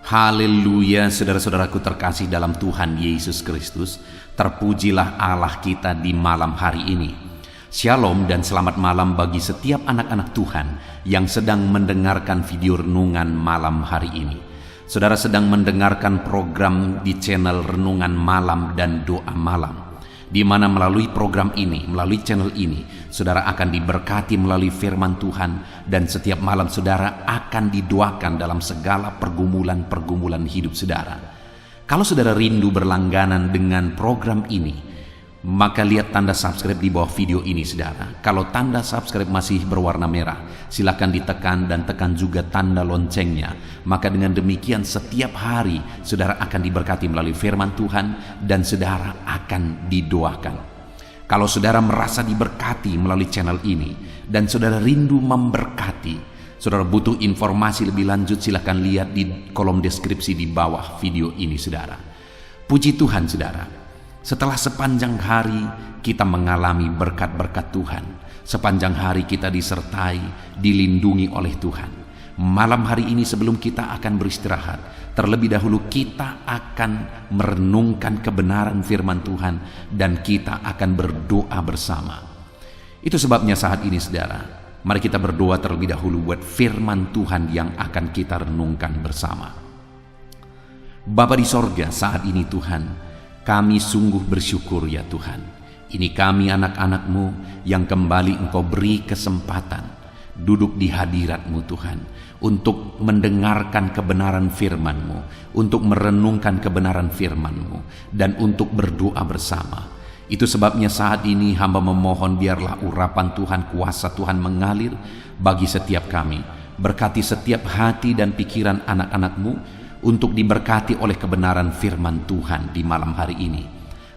Haleluya, saudara-saudaraku terkasih dalam Tuhan Yesus Kristus. Terpujilah Allah kita di malam hari ini. Shalom dan selamat malam bagi setiap anak-anak Tuhan yang sedang mendengarkan video renungan malam hari ini. Saudara sedang mendengarkan program di channel Renungan Malam dan Doa Malam, di mana melalui program ini, melalui channel ini, saudara akan diberkati melalui firman Tuhan, dan setiap malam saudara akan didoakan dalam segala pergumulan-pergumulan hidup saudara. Kalau saudara rindu berlangganan dengan program ini, maka lihat tanda subscribe di bawah video ini saudara. Kalau tanda subscribe masih berwarna merah, silakan ditekan dan tekan juga tanda loncengnya. Maka dengan demikian setiap hari saudara akan diberkati melalui firman Tuhan dan saudara akan didoakan. Kalau saudara merasa diberkati melalui channel ini dan saudara rindu memberkati, saudara butuh informasi lebih lanjut, silakan lihat di kolom deskripsi di bawah video ini saudara. Puji Tuhan saudara. Setelah sepanjang hari kita mengalami berkat-berkat Tuhan, sepanjang hari kita disertai, dilindungi oleh Tuhan. Malam hari ini sebelum kita akan beristirahat, terlebih dahulu kita akan merenungkan kebenaran firman Tuhan dan kita akan berdoa bersama. Itu sebabnya saat ini saudara, mari kita berdoa terlebih dahulu buat firman Tuhan yang akan kita renungkan bersama. Bapa di sorga, saat ini Tuhan, kami sungguh bersyukur ya Tuhan. Ini kami anak-anak-Mu yang kembali Engkau beri kesempatan duduk di hadirat-Mu Tuhan, untuk mendengarkan kebenaran firman-Mu, untuk merenungkan kebenaran firman-Mu, dan untuk berdoa bersama. Itu sebabnya saat ini hamba memohon biarlah urapan Tuhan, kuasa Tuhan mengalir bagi setiap kami. Berkati setiap hati dan pikiran anak-anak-Mu untuk diberkati oleh kebenaran firman Tuhan di malam hari ini.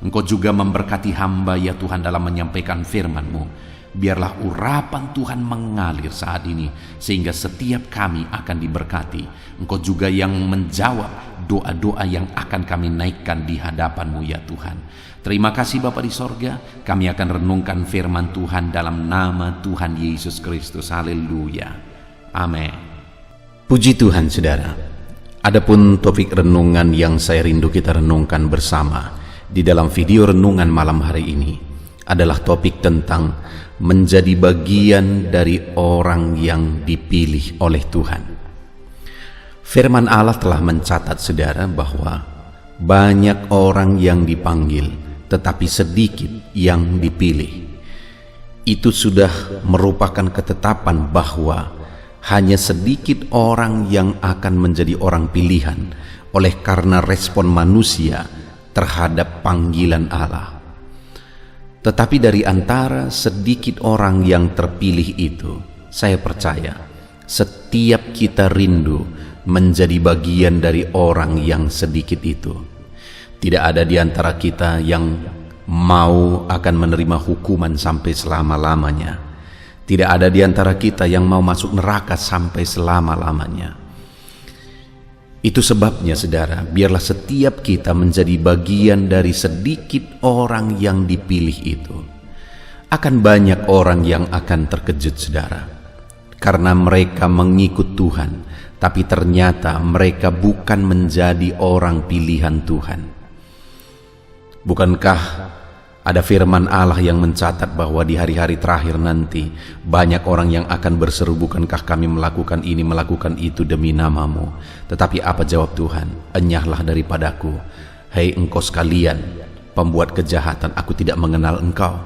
Engkau juga memberkati hamba ya Tuhan dalam menyampaikan firman-Mu. Biarlah urapan Tuhan mengalir saat ini sehingga setiap kami akan diberkati. Engkau juga yang menjawab doa-doa yang akan kami naikkan di hadapan-Mu ya Tuhan. Terima kasih Bapa di sorga. Kami akan renungkan firman Tuhan dalam nama Tuhan Yesus Kristus. Haleluya. Amin. Puji Tuhan saudara. Adapun topik renungan yang saya rindu kita renungkan bersama di dalam video renungan malam hari ini adalah topik tentang menjadi bagian dari orang yang dipilih oleh Tuhan. Firman Allah telah mencatat saudara bahwa banyak orang yang dipanggil tetapi sedikit yang dipilih. Itu sudah merupakan ketetapan bahwa hanya sedikit orang yang akan menjadi orang pilihan oleh karena respon manusia terhadap panggilan Allah. Tetapi dari antara sedikit orang yang terpilih itu, saya percaya setiap kita rindu menjadi bagian dari orang yang sedikit itu. Tidak ada di antara kita yang mau akan menerima hukuman sampai selama-lamanya. Tidak ada di antara kita yang mau masuk neraka sampai selama-lamanya. Itu sebabnya saudara, biarlah setiap kita menjadi bagian dari sedikit orang yang dipilih itu. Akan banyak orang yang akan terkejut saudara, karena mereka mengikut Tuhan, tapi ternyata mereka bukan menjadi orang pilihan Tuhan. Bukankah ada firman Allah yang mencatat bahwa di hari-hari terakhir nanti banyak orang yang akan berseru, bukankah kami melakukan ini, melakukan itu demi nama-Mu? Tetapi apa jawab Tuhan? Enyahlah daripadaku, hai engkau sekalian pembuat kejahatan, aku tidak mengenal engkau.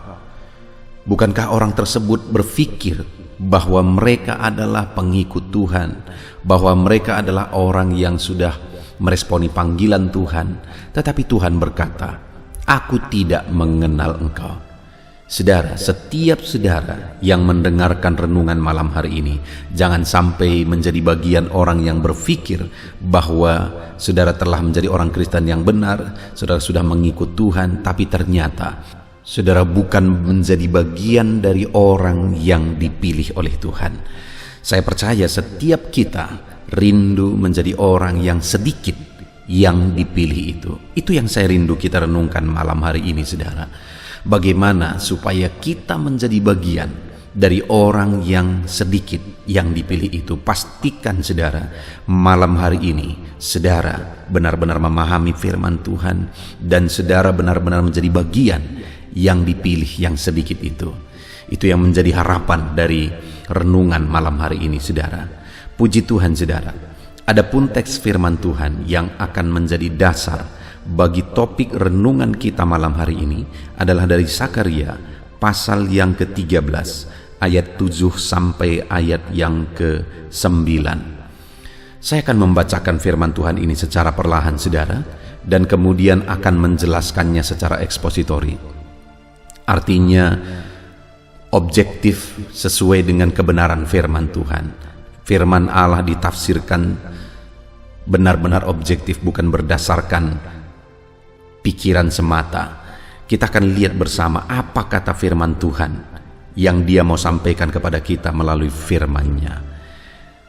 Bukankah orang tersebut berpikir bahwa mereka adalah pengikut Tuhan, bahwa mereka adalah orang yang sudah meresponi panggilan Tuhan, tetapi Tuhan berkata, aku tidak mengenal engkau. Saudara, setiap saudara yang mendengarkan renungan malam hari ini, jangan sampai menjadi bagian orang yang berpikir bahwa saudara telah menjadi orang Kristen yang benar, saudara sudah mengikut Tuhan, tapi ternyata saudara bukan menjadi bagian dari orang yang dipilih oleh Tuhan. Saya percaya setiap kita rindu menjadi orang yang sedikit yang dipilih itu. Itu yang saya rindu kita renungkan malam hari ini saudara. Bagaimana supaya kita menjadi bagian dari orang yang sedikit yang dipilih itu. Pastikan saudara, malam hari ini saudara benar-benar memahami firman Tuhan dan saudara benar-benar menjadi bagian yang dipilih yang sedikit itu. Itu yang menjadi harapan dari renungan malam hari ini, saudara. Puji Tuhan, saudara. Adapun teks firman Tuhan yang akan menjadi dasar bagi topik renungan kita malam hari ini adalah dari Sakaria pasal yang ke-13 ayat 7 sampai ayat yang ke-9. Saya akan membacakan firman Tuhan ini secara perlahan, saudara, dan kemudian akan menjelaskannya secara ekspositori. Artinya objektif sesuai dengan kebenaran firman Tuhan. Firman Allah ditafsirkan benar-benar objektif, bukan berdasarkan pikiran semata. Kita akan lihat bersama apa kata firman Tuhan yang Dia mau sampaikan kepada kita melalui firman-Nya.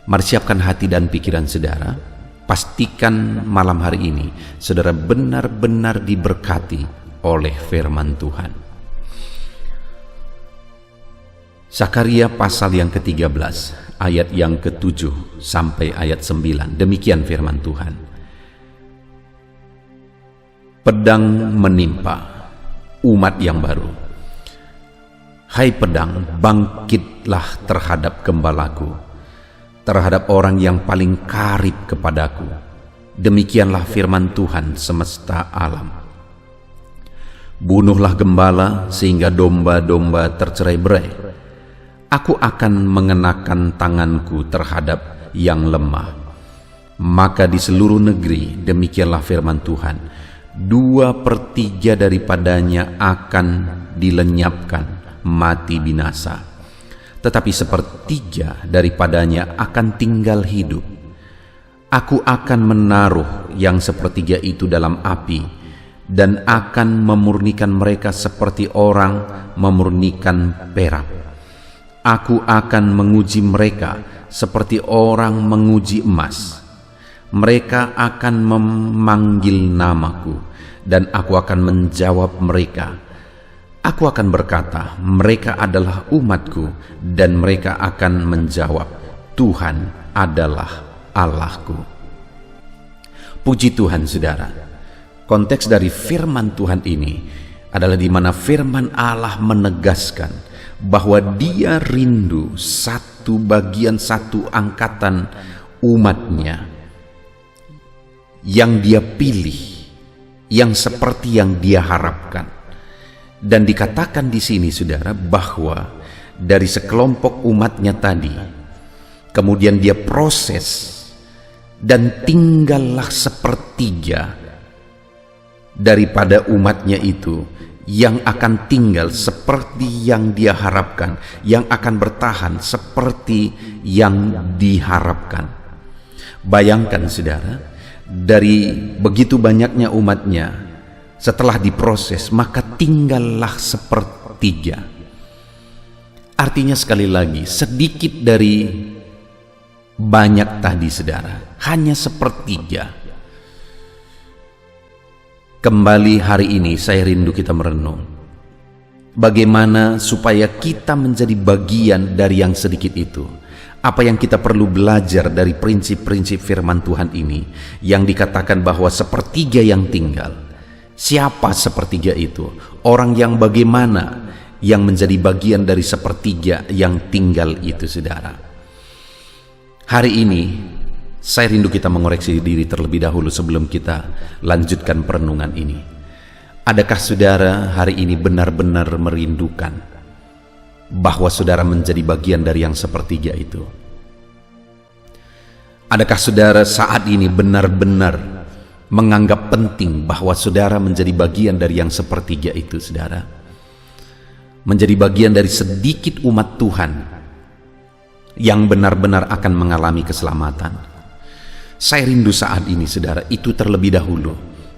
Mari siapkan hati dan pikiran saudara. Pastikan malam hari ini saudara benar-benar diberkati oleh firman Tuhan. Sakaria pasal yang ke-13 ayat yang ke-7 sampai ayat 9. Demikian firman Tuhan. Pedang menimpa umat yang baru. Hai pedang, bangkitlah terhadap gembalaku, terhadap orang yang paling karib kepadaku. Demikianlah firman Tuhan semesta alam. Bunuhlah gembala sehingga domba-domba tercerai-berai. Aku akan mengenakan tanganku terhadap yang lemah. Maka di seluruh negeri, demikianlah firman Tuhan, 2/3 daripadanya akan dilenyapkan mati binasa, tetapi 1/3 daripadanya akan tinggal hidup. Aku akan menaruh yang 1/3 itu dalam api, dan akan memurnikan mereka seperti orang memurnikan perak. Aku akan menguji mereka seperti orang menguji emas. Mereka akan memanggil namaku, dan aku akan menjawab mereka. Aku akan berkata, mereka adalah umatku, dan mereka akan menjawab, Tuhan adalah Allahku. Puji Tuhan, saudara. Konteks dari firman Tuhan ini adalah di mana firman Allah menegaskan bahwa Dia rindu satu bagian, satu angkatan umatnya yang Dia pilih, yang seperti yang Dia harapkan. Dan dikatakan di sini, saudara, bahwa dari sekelompok umatnya tadi, kemudian Dia proses dan tinggallah 1/3 daripada umatnya itu yang akan tinggal seperti yang Dia harapkan, yang akan bertahan seperti yang diharapkan. Bayangkan, saudara, dari begitu banyaknya umatnya, setelah diproses maka tinggallah 1/3. Artinya sekali lagi, sedikit dari banyak tadi, saudara, hanya 1/3. Kembali hari ini saya rindu kita merenung bagaimana supaya kita menjadi bagian dari yang sedikit itu. Apa yang kita perlu belajar dari prinsip-prinsip firman Tuhan ini yang dikatakan bahwa 1/3 yang tinggal. Siapa 1/3 itu? Orang yang bagaimana yang menjadi bagian dari 1/3 yang tinggal itu, saudara. Hari ini saya rindu kita mengoreksi diri terlebih dahulu sebelum kita lanjutkan perenungan ini. Adakah saudara hari ini benar-benar merindukan bahwa saudara menjadi bagian dari yang 1/3 itu? Adakah saudara saat ini benar-benar menganggap penting bahwa saudara menjadi bagian dari yang 1/3 itu, saudara? Menjadi bagian dari sedikit umat Tuhan yang benar-benar akan mengalami keselamatan. Saya rindu saat ini, saudara, itu terlebih dahulu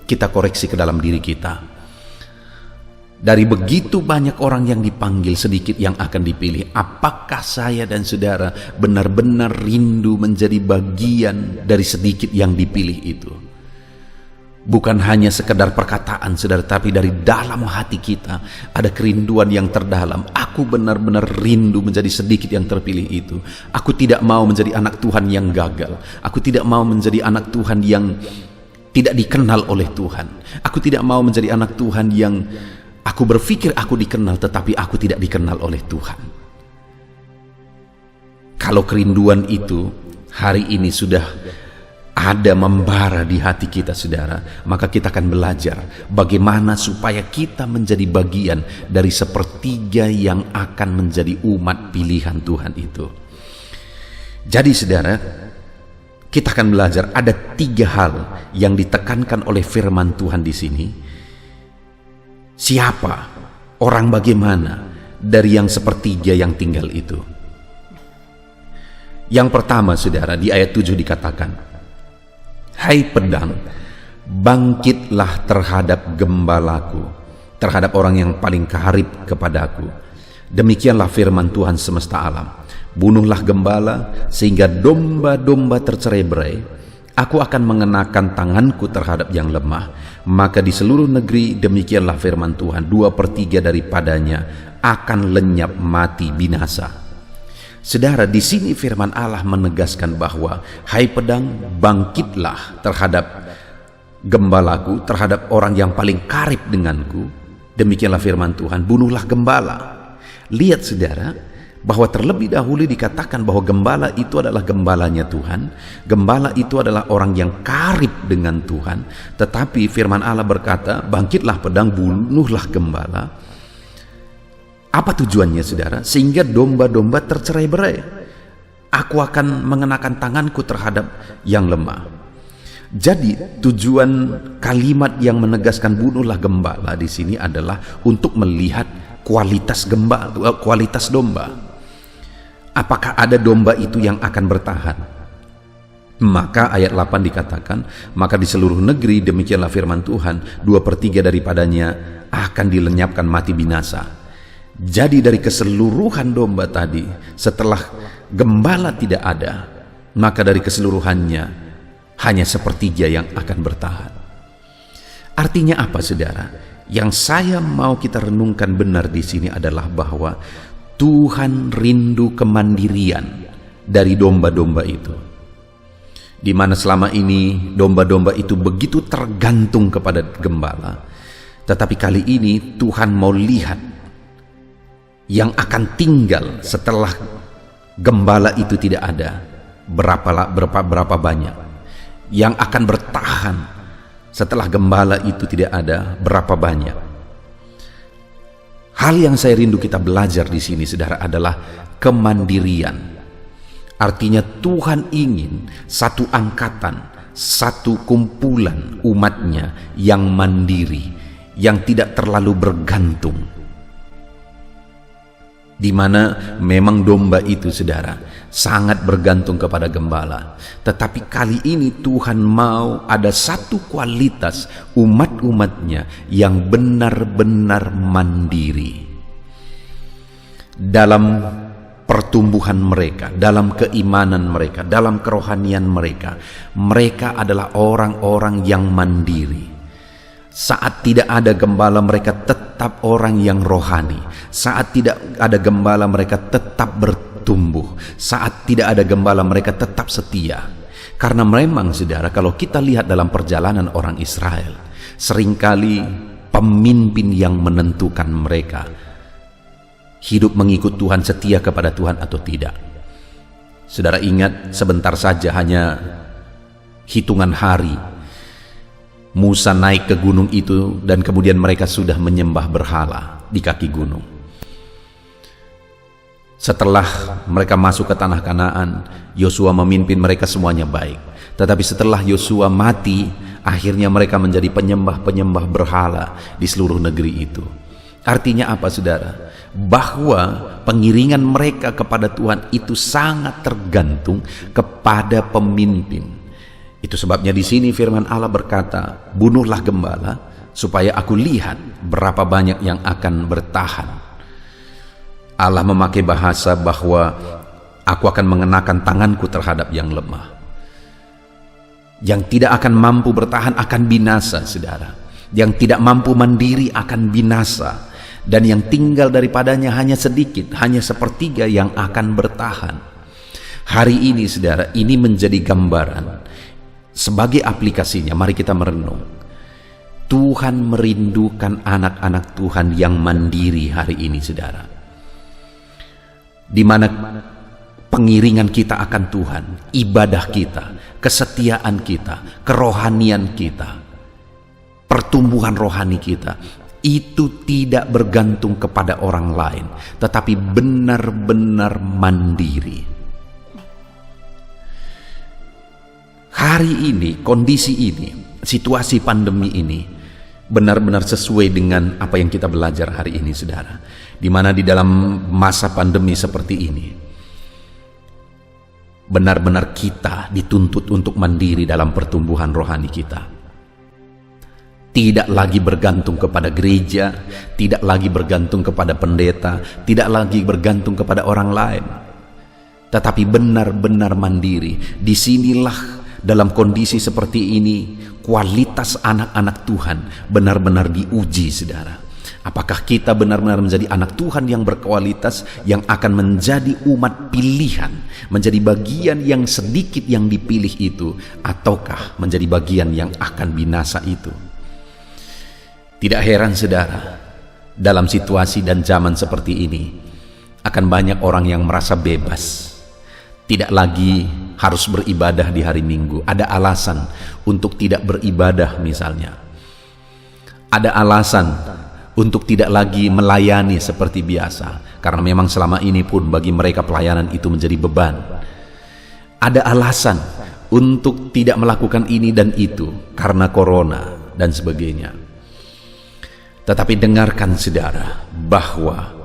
kita koreksi ke dalam diri kita. Dari begitu banyak orang yang dipanggil, sedikit yang akan dipilih. Apakah saya dan saudara benar-benar rindu menjadi bagian dari sedikit yang dipilih itu? Bukan hanya sekedar perkataan, saudara, tapi dari dalam hati kita ada kerinduan yang terdalam. Aku benar-benar rindu menjadi sedikit yang terpilih itu. Aku tidak mau menjadi anak Tuhan yang gagal. Aku tidak mau menjadi anak Tuhan yang tidak dikenal oleh Tuhan. Aku tidak mau menjadi anak Tuhan yang aku berpikir aku dikenal, tetapi aku tidak dikenal oleh Tuhan. Kalau kerinduan itu hari ini sudah ada membara di hati kita, saudara, maka kita akan belajar bagaimana supaya kita menjadi bagian dari sepertiga yang akan menjadi umat pilihan Tuhan itu. Jadi, saudara, kita akan belajar ada 3 hal yang ditekankan oleh firman Tuhan di sini. Siapa, orang bagaimana dari yang sepertiga yang tinggal itu? Yang pertama, saudara, di ayat 7 dikatakan, "Hai pedang, bangkitlah terhadap gembalaku, terhadap orang yang paling karib kepadaku. Demikianlah firman Tuhan semesta alam. Bunuhlah gembala sehingga domba-domba tercerai-berai. Aku akan mengenakan tanganku terhadap yang lemah. Maka di seluruh negeri demikianlah firman Tuhan, 2/3 daripadanya akan lenyap mati binasa." Saudara, di sini firman Allah menegaskan bahwa, hai pedang, bangkitlah terhadap gembalaku, terhadap orang yang paling karib denganku. Demikianlah firman Tuhan, bunuhlah gembala. Lihat, saudara, bahwa terlebih dahulu dikatakan bahwa gembala itu adalah gembalanya Tuhan. Gembala itu adalah orang yang karib dengan Tuhan. Tetapi firman Allah berkata, bangkitlah pedang, bunuhlah gembala. Apa tujuannya, saudara? Sehingga domba-domba tercerai-berai. Aku akan mengenakan tanganku terhadap yang lemah. Jadi tujuan kalimat yang menegaskan bunuhlah gembala di sini adalah untuk melihat kualitas gembala, kualitas domba. Apakah ada domba itu yang akan bertahan? Maka ayat 8 dikatakan, maka di seluruh negeri demikianlah firman Tuhan, 2/3 daripadanya akan dilenyapkan mati binasa. Jadi dari keseluruhan domba tadi, setelah gembala tidak ada, maka dari keseluruhannya hanya 1/3 yang akan bertahan. Artinya apa, saudara? Yang saya mau kita renungkan benar di sini adalah bahwa Tuhan rindu kemandirian dari domba-domba itu. Di mana selama ini domba-domba itu begitu tergantung kepada gembala, tetapi kali ini Tuhan mau lihat yang akan tinggal setelah gembala itu tidak ada, berapa banyak. Yang akan bertahan setelah gembala itu tidak ada, berapa banyak. Hal yang saya rindu kita belajar di sini, saudara, adalah kemandirian. Artinya Tuhan ingin satu angkatan, satu kumpulan umatnya yang mandiri, yang tidak terlalu bergantung. Di mana memang domba itu, saudara, sangat bergantung kepada gembala. Tetapi kali ini Tuhan mau ada satu kualitas umat-umatnya yang benar-benar mandiri dalam pertumbuhan mereka, dalam keimanan mereka, dalam kerohanian mereka. Mereka adalah orang-orang yang mandiri. Saat tidak ada gembala, mereka tetap orang yang rohani. Saat tidak ada gembala, mereka tetap bertumbuh. Saat tidak ada gembala, mereka tetap setia. Karena memang, saudara, kalau kita lihat dalam perjalanan orang Israel, seringkali pemimpin yang menentukan mereka hidup mengikut Tuhan, setia kepada Tuhan atau tidak. Saudara ingat, sebentar saja, hanya hitungan hari, Musa naik ke gunung itu dan kemudian mereka sudah menyembah berhala di kaki gunung. Setelah mereka masuk ke tanah Kanaan, Yosua memimpin mereka, semuanya baik. Tetapi setelah Yosua mati, akhirnya mereka menjadi penyembah-penyembah berhala di seluruh negeri itu. Artinya apa, saudara? Bahwa pengiringan mereka kepada Tuhan itu sangat tergantung kepada pemimpin. Itu sebabnya di sini firman Allah berkata, bunuhlah gembala supaya aku lihat berapa banyak yang akan bertahan. Allah memakai bahasa bahwa aku akan mengenakan tanganku terhadap yang lemah. Yang tidak akan mampu bertahan akan binasa, saudara. Yang tidak mampu mandiri akan binasa. Dan yang tinggal daripadanya hanya sedikit, hanya sepertiga yang akan bertahan. Hari ini, saudara, ini menjadi gambaran. Sebagai aplikasinya, mari kita merenung. Tuhan merindukan anak-anak Tuhan yang mandiri hari ini, saudara. Di mana pengiringan kita akan Tuhan, ibadah kita, kesetiaan kita, kerohanian kita, pertumbuhan rohani kita, itu tidak bergantung kepada orang lain, tetapi benar-benar mandiri. Hari ini, kondisi ini, situasi pandemi ini benar-benar sesuai dengan apa yang kita belajar hari ini, saudara. Di mana di dalam masa pandemi seperti ini, benar-benar kita dituntut untuk mandiri dalam pertumbuhan rohani kita. Tidak lagi bergantung kepada gereja, tidak lagi bergantung kepada pendeta, tidak lagi bergantung kepada orang lain, tetapi benar-benar mandiri. Disinilah dalam kondisi seperti ini kualitas anak-anak Tuhan benar-benar diuji, saudara. Apakah kita benar-benar menjadi anak Tuhan yang berkualitas, yang akan menjadi umat pilihan, menjadi bagian yang sedikit yang dipilih itu, ataukah menjadi bagian yang akan binasa itu? Tidak heran, saudara, dalam situasi dan zaman seperti ini akan banyak orang yang merasa bebas, tidak lagi harus beribadah di hari Minggu. Ada alasan untuk tidak beribadah misalnya. Ada alasan untuk tidak lagi melayani seperti biasa, karena memang selama ini pun bagi mereka pelayanan itu menjadi beban. Ada alasan untuk tidak melakukan ini dan itu karena corona dan sebagainya. Tetapi dengarkan, saudara, bahwa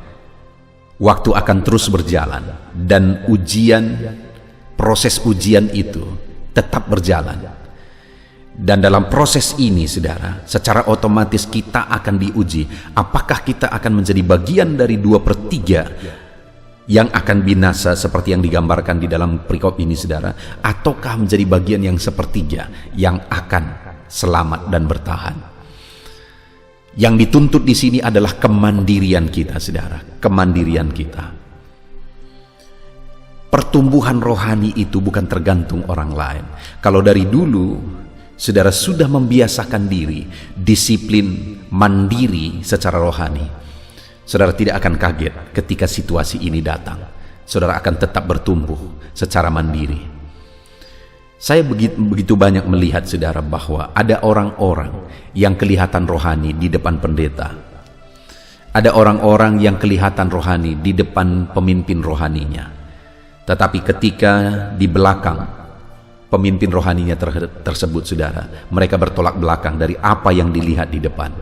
waktu akan terus berjalan dan proses ujian itu tetap berjalan. Dan dalam proses ini, saudara, secara otomatis kita akan diuji. Apakah kita akan menjadi bagian dari 2/3 yang akan binasa seperti yang digambarkan di dalam perikop ini, saudara, ataukah menjadi bagian yang 1/3 yang akan selamat dan bertahan? Yang dituntut di sini adalah kemandirian kita, saudara, kemandirian kita. Pertumbuhan rohani itu bukan tergantung orang lain. Kalau dari dulu, saudara sudah membiasakan diri, disiplin, mandiri secara rohani, saudara tidak akan kaget ketika situasi ini datang. Saudara akan tetap bertumbuh secara mandiri. Saya begitu banyak melihat, saudara, bahwa ada orang-orang yang kelihatan rohani di depan pendeta. Ada orang-orang yang kelihatan rohani di depan pemimpin rohaninya. Tetapi ketika di belakang pemimpin rohaninya tersebut, saudara, mereka bertolak belakang dari apa yang dilihat di depan.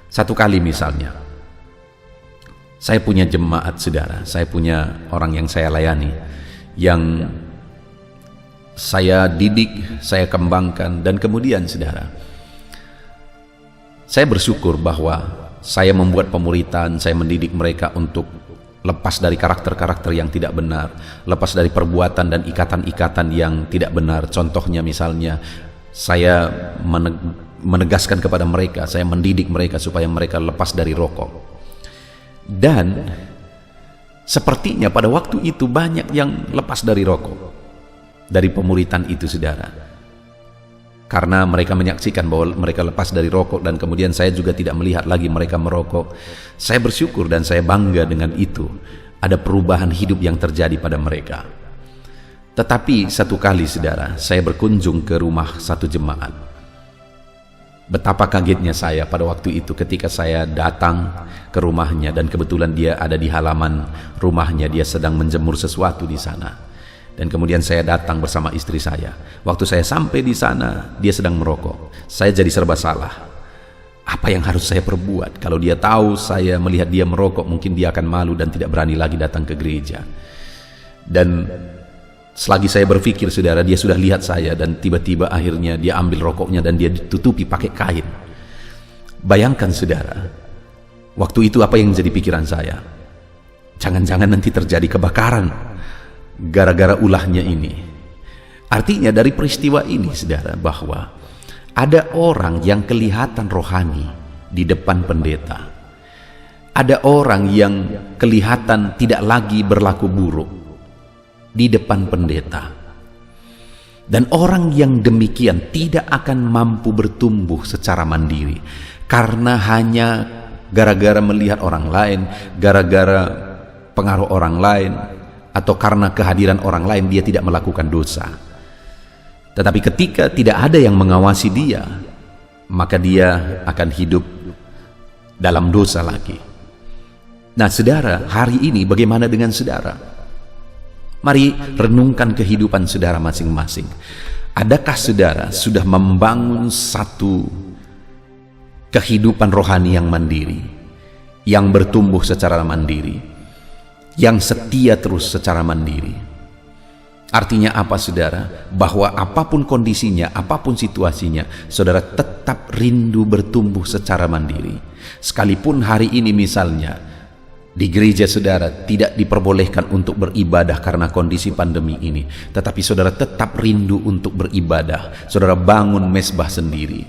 Satu kali misalnya, saya punya jemaat, saudara, saya punya orang yang saya layani, yang saya didik, saya kembangkan, dan kemudian, saudara, saya bersyukur bahwa saya membuat pemuritan, saya mendidik mereka untuk lepas dari karakter-karakter yang tidak benar, lepas dari perbuatan dan ikatan-ikatan yang tidak benar. Contohnya misalnya, saya menegaskan kepada mereka, saya mendidik mereka supaya mereka lepas dari rokok. Dan sepertinya pada waktu itu banyak yang lepas dari rokok, dari pemuritan itu, saudara, karena mereka menyaksikan bahwa mereka lepas dari rokok, dan kemudian saya juga tidak melihat lagi mereka merokok. Saya bersyukur dan saya bangga dengan itu. Ada perubahan hidup yang terjadi pada mereka. Tetapi satu kali, saudara, saya berkunjung ke rumah satu jemaat. Betapa kagetnya saya pada waktu itu ketika saya datang ke rumahnya, dan kebetulan dia ada di halaman rumahnya, dia sedang menjemur sesuatu di sana. Dan kemudian saya datang bersama istri saya. Waktu saya sampai di sana, dia sedang merokok. Saya jadi serba salah. Apa yang harus saya perbuat? Kalau dia tahu saya melihat dia merokok, mungkin dia akan malu dan tidak berani lagi datang ke gereja. Dan selagi saya berpikir, saudara, dia sudah lihat saya, dan tiba-tiba akhirnya dia ambil rokoknya dan dia ditutupi pakai kain. Bayangkan, saudara, waktu itu apa yang jadi pikiran saya? Jangan-jangan nanti terjadi kebakaran gara-gara ulahnya ini. Artinya dari peristiwa ini, saudara, bahwa ada orang yang kelihatan rohani di depan pendeta. Ada orang yang kelihatan tidak lagi berlaku buruk di depan pendeta. Dan orang yang demikian tidak akan mampu bertumbuh secara mandiri, karena hanya gara-gara melihat orang lain, gara-gara pengaruh orang lain, atau karena kehadiran orang lain dia tidak melakukan dosa. Tetapi ketika tidak ada yang mengawasi dia, maka dia akan hidup dalam dosa lagi. Nah, saudara, hari ini bagaimana dengan saudara? Mari renungkan kehidupan saudara masing-masing. Adakah saudara sudah membangun satu kehidupan rohani yang mandiri, yang bertumbuh secara mandiri, yang setia terus secara mandiri? Artinya apa, saudara? Bahwa apapun kondisinya, apapun situasinya, saudara tetap rindu bertumbuh secara mandiri. Sekalipun hari ini misalnya di gereja saudara tidak diperbolehkan untuk beribadah karena kondisi pandemi ini, tetapi saudara tetap rindu untuk beribadah. Saudara bangun mesbah sendiri,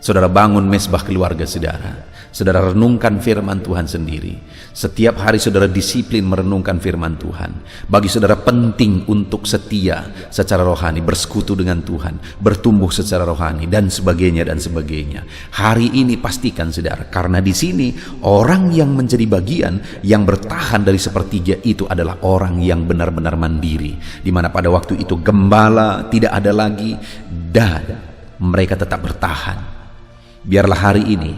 saudara bangun mesbah keluarga saudara, saudara renungkan firman Tuhan sendiri. Setiap hari saudara disiplin merenungkan firman Tuhan. Bagi saudara penting untuk setia secara rohani, bersekutu dengan Tuhan, bertumbuh secara rohani, dan sebagainya dan sebagainya. Hari ini pastikan saudara, karena di sini orang yang menjadi bagian yang bertahan dari sepertiga itu adalah orang yang benar-benar mandiri, di mana pada waktu itu gembala tidak ada lagi dan mereka tetap bertahan. Biarlah hari ini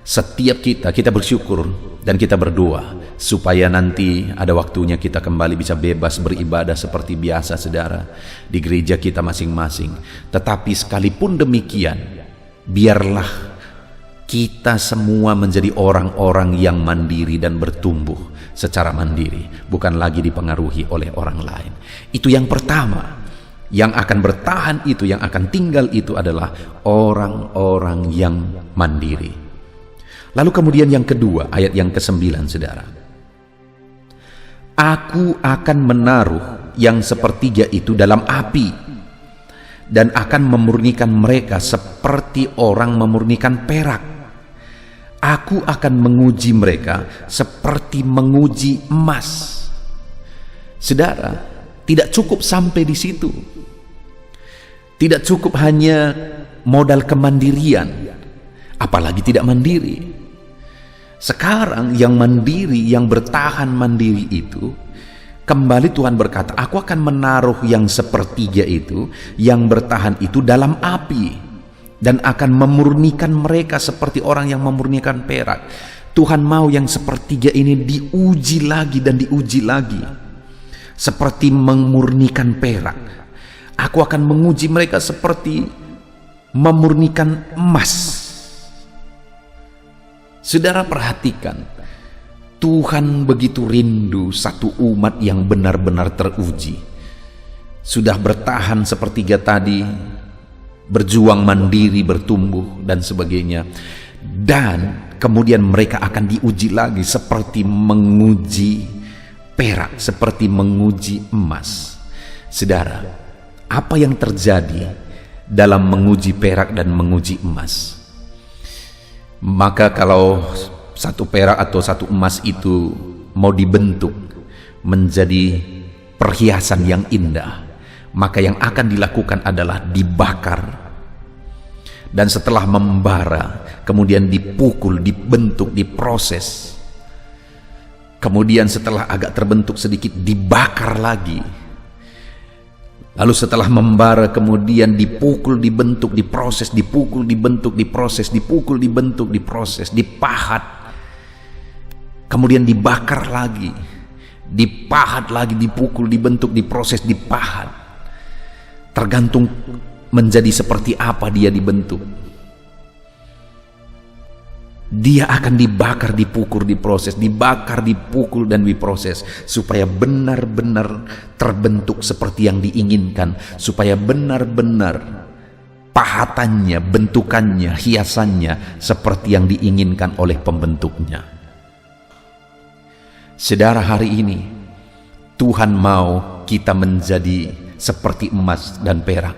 setiap kita bersyukur dan kita berdoa supaya nanti ada waktunya kita kembali bisa bebas beribadah seperti biasa, saudara, di gereja kita masing-masing. Tetapi sekalipun demikian, biarlah kita semua menjadi orang-orang yang mandiri dan bertumbuh secara mandiri, bukan lagi dipengaruhi oleh orang lain. Itu yang pertama. Yang akan bertahan itu, yang akan tinggal itu adalah orang-orang yang mandiri. Lalu kemudian yang kedua, ayat yang ke-9, saudara. Aku akan menaruh yang sepertiga itu dalam api, dan akan memurnikan mereka seperti orang memurnikan perak. Aku akan menguji mereka seperti menguji emas. Saudara, tidak cukup sampai di situ. Tidak cukup hanya modal kemandirian, apalagi tidak mandiri. Sekarang yang mandiri, yang bertahan mandiri itu, kembali Tuhan berkata, aku akan menaruh yang sepertiga itu, yang bertahan itu dalam api, dan akan memurnikan mereka seperti orang yang memurnikan perak. Tuhan mau yang sepertiga ini diuji lagi dan diuji lagi, seperti memurnikan perak. Aku akan menguji mereka seperti memurnikan emas. Saudara perhatikan, Tuhan begitu rindu satu umat yang benar-benar teruji. Sudah bertahan sepertiga tadi, berjuang mandiri, bertumbuh dan sebagainya. Dan kemudian mereka akan diuji lagi seperti menguji perak, seperti menguji emas. Saudara, apa yang terjadi dalam menguji perak dan menguji emas? Maka kalau satu perak atau satu emas itu mau dibentuk menjadi perhiasan yang indah, maka yang akan dilakukan adalah dibakar. Dan setelah membara, kemudian dipukul, dibentuk, diproses. Kemudian setelah agak terbentuk sedikit, dibakar lagi. Lalu setelah membara, kemudian dipukul, dibentuk, diproses, dipukul, dibentuk, diproses, dipukul, dibentuk, diproses, dipahat. Kemudian dibakar lagi, dipahat lagi, dipukul, dibentuk, diproses, dipahat. Tergantung menjadi seperti apa dia dibentuk. Dia akan dibakar, dipukul, diproses, dibakar, dipukul, dan diproses, supaya benar-benar terbentuk seperti yang diinginkan, supaya benar-benar pahatannya, bentukannya, hiasannya seperti yang diinginkan oleh pembentuknya. Saudara, hari ini Tuhan mau kita menjadi seperti emas dan perak.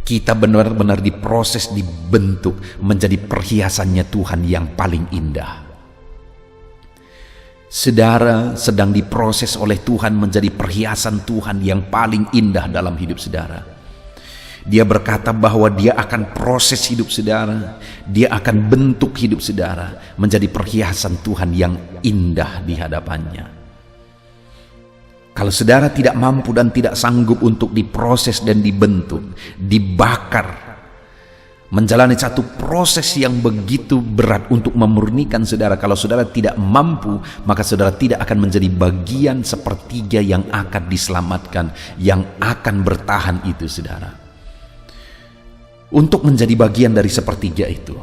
Kita benar-benar diproses, dibentuk menjadi perhiasannya Tuhan yang paling indah. Saudara sedang diproses oleh Tuhan menjadi perhiasan Tuhan yang paling indah dalam hidup saudara. Dia berkata bahwa dia akan proses hidup saudara, dia akan bentuk hidup saudara menjadi perhiasan Tuhan yang indah di hadapannya. Kalau saudara tidak mampu dan tidak sanggup untuk diproses dan dibentuk, dibakar, menjalani satu proses yang begitu berat untuk memurnikan saudara, kalau saudara tidak mampu, maka saudara tidak akan menjadi bagian sepertiga yang akan diselamatkan, yang akan bertahan itu saudara. Untuk menjadi bagian dari sepertiga itu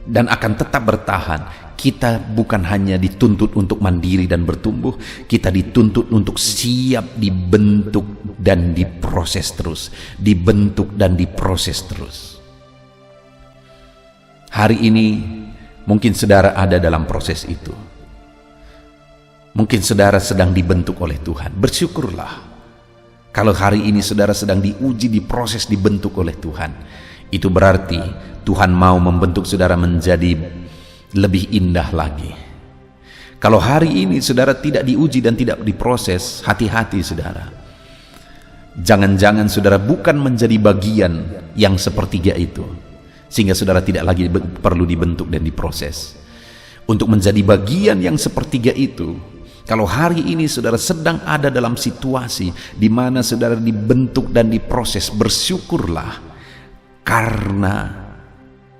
dan akan tetap bertahan, kita bukan hanya dituntut untuk mandiri dan bertumbuh, kita dituntut untuk siap dibentuk dan diproses terus, dibentuk dan diproses terus. Hari ini mungkin saudara ada dalam proses itu. Mungkin saudara sedang dibentuk oleh Tuhan. Bersyukurlah kalau hari ini saudara sedang diuji, diproses, dibentuk oleh Tuhan. Itu berarti Tuhan mau membentuk saudara menjadi lebih indah lagi. Kalau hari ini saudara tidak diuji dan tidak diproses, hati-hati saudara. Jangan-jangan saudara bukan menjadi bagian yang sepertiga itu, sehingga saudara tidak lagi perlu dibentuk dan diproses. Untuk menjadi bagian yang sepertiga itu, kalau hari ini saudara sedang ada dalam situasi di mana saudara dibentuk dan diproses, bersyukurlah karena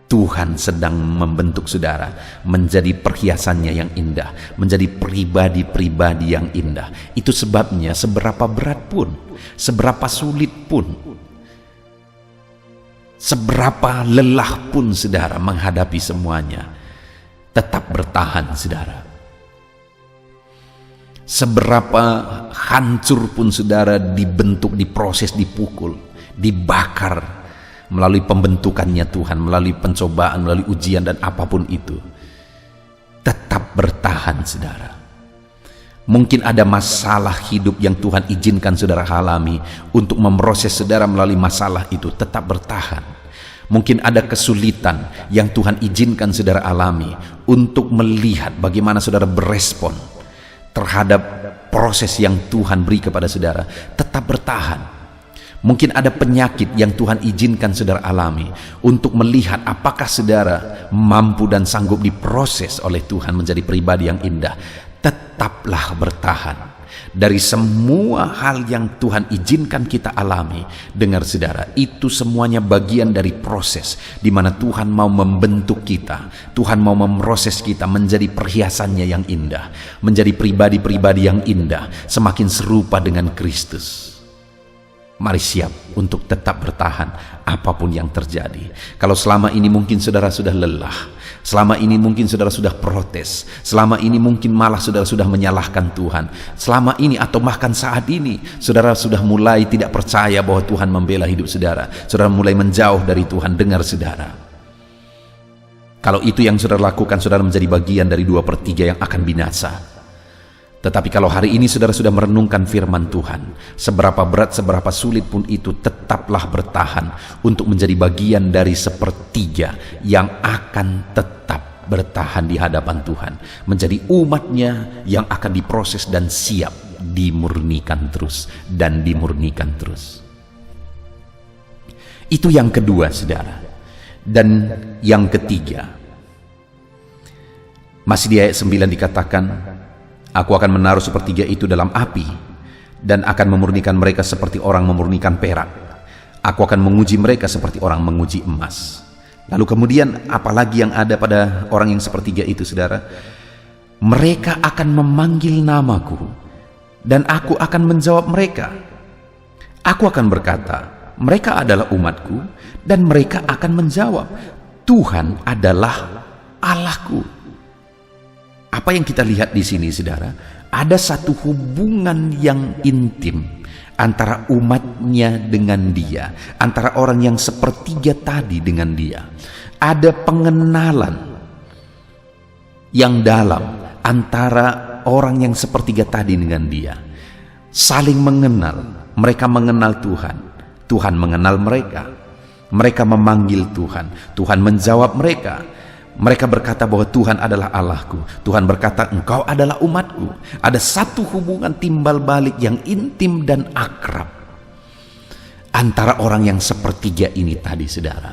Tuhan sedang membentuk saudara menjadi perhiasannya yang indah, menjadi pribadi-pribadi yang indah. Itu sebabnya seberapa berat pun, seberapa sulit pun, seberapa lelah pun saudara menghadapi semuanya, tetap bertahan saudara. Seberapa hancur pun saudara dibentuk, diproses, dipukul, dibakar melalui pembentukannya Tuhan, melalui pencobaan, melalui ujian dan apapun itu, tetap bertahan saudara. Mungkin ada masalah hidup yang Tuhan izinkan saudara alami untuk memproses saudara melalui masalah itu, tetap bertahan. Mungkin ada kesulitan yang Tuhan izinkan saudara alami untuk melihat bagaimana saudara berespon terhadap proses yang Tuhan beri kepada saudara, tetap bertahan. Mungkin ada penyakit yang Tuhan izinkan saudara alami untuk melihat apakah saudara mampu dan sanggup diproses oleh Tuhan menjadi pribadi yang indah. Tetaplah bertahan. Dari semua hal yang Tuhan izinkan kita alami, dengar saudara, itu semuanya bagian dari proses di mana Tuhan mau membentuk kita. Tuhan mau memproses kita menjadi perhiasannya yang indah, menjadi pribadi-pribadi yang indah, semakin serupa dengan Kristus. Mari siap untuk tetap bertahan apapun yang terjadi. Kalau selama ini mungkin saudara sudah lelah, selama ini mungkin saudara sudah protes, selama ini mungkin malah saudara sudah menyalahkan Tuhan, selama ini atau bahkan saat ini saudara sudah mulai tidak percaya bahwa Tuhan membela hidup saudara, saudara mulai menjauh dari Tuhan, dengar saudara. Kalau itu yang saudara lakukan, saudara menjadi bagian dari 2/3 yang akan binasa. Tetapi kalau hari ini saudara sudah merenungkan firman Tuhan, seberapa berat, seberapa sulit pun itu, tetaplah bertahan untuk menjadi bagian dari 1/3 yang akan tetap bertahan di hadapan Tuhan, menjadi umatnya yang akan diproses dan siap dimurnikan terus dan dimurnikan terus. Itu yang kedua saudara. Dan yang ketiga, masih di ayat 9 dikatakan, Aku akan menaruh 1/3 itu dalam api dan akan memurnikan mereka seperti orang memurnikan perak. Aku akan menguji mereka seperti orang menguji emas. Lalu kemudian apalagi yang ada pada orang yang 1/3 itu saudara? Mereka akan memanggil namaku dan aku akan menjawab mereka. Aku akan berkata, mereka adalah umatku, dan mereka akan menjawab, Tuhan adalah Allahku. Apa yang kita lihat di sini saudara? Ada satu hubungan yang intim antara umatnya dengan dia, antara orang yang 1/3 tadi dengan dia. Ada pengenalan yang dalam antara orang yang 1/3 tadi dengan dia. Saling mengenal, Mereka mengenal Tuhan, Tuhan mengenal mereka. Mereka memanggil Tuhan, Tuhan menjawab mereka. Mereka berkata bahwa Tuhan adalah Allahku. Tuhan berkata, engkau adalah umatku. Ada satu hubungan timbal balik yang intim dan akrab antara orang yang sepertiga ini tadi, saudara.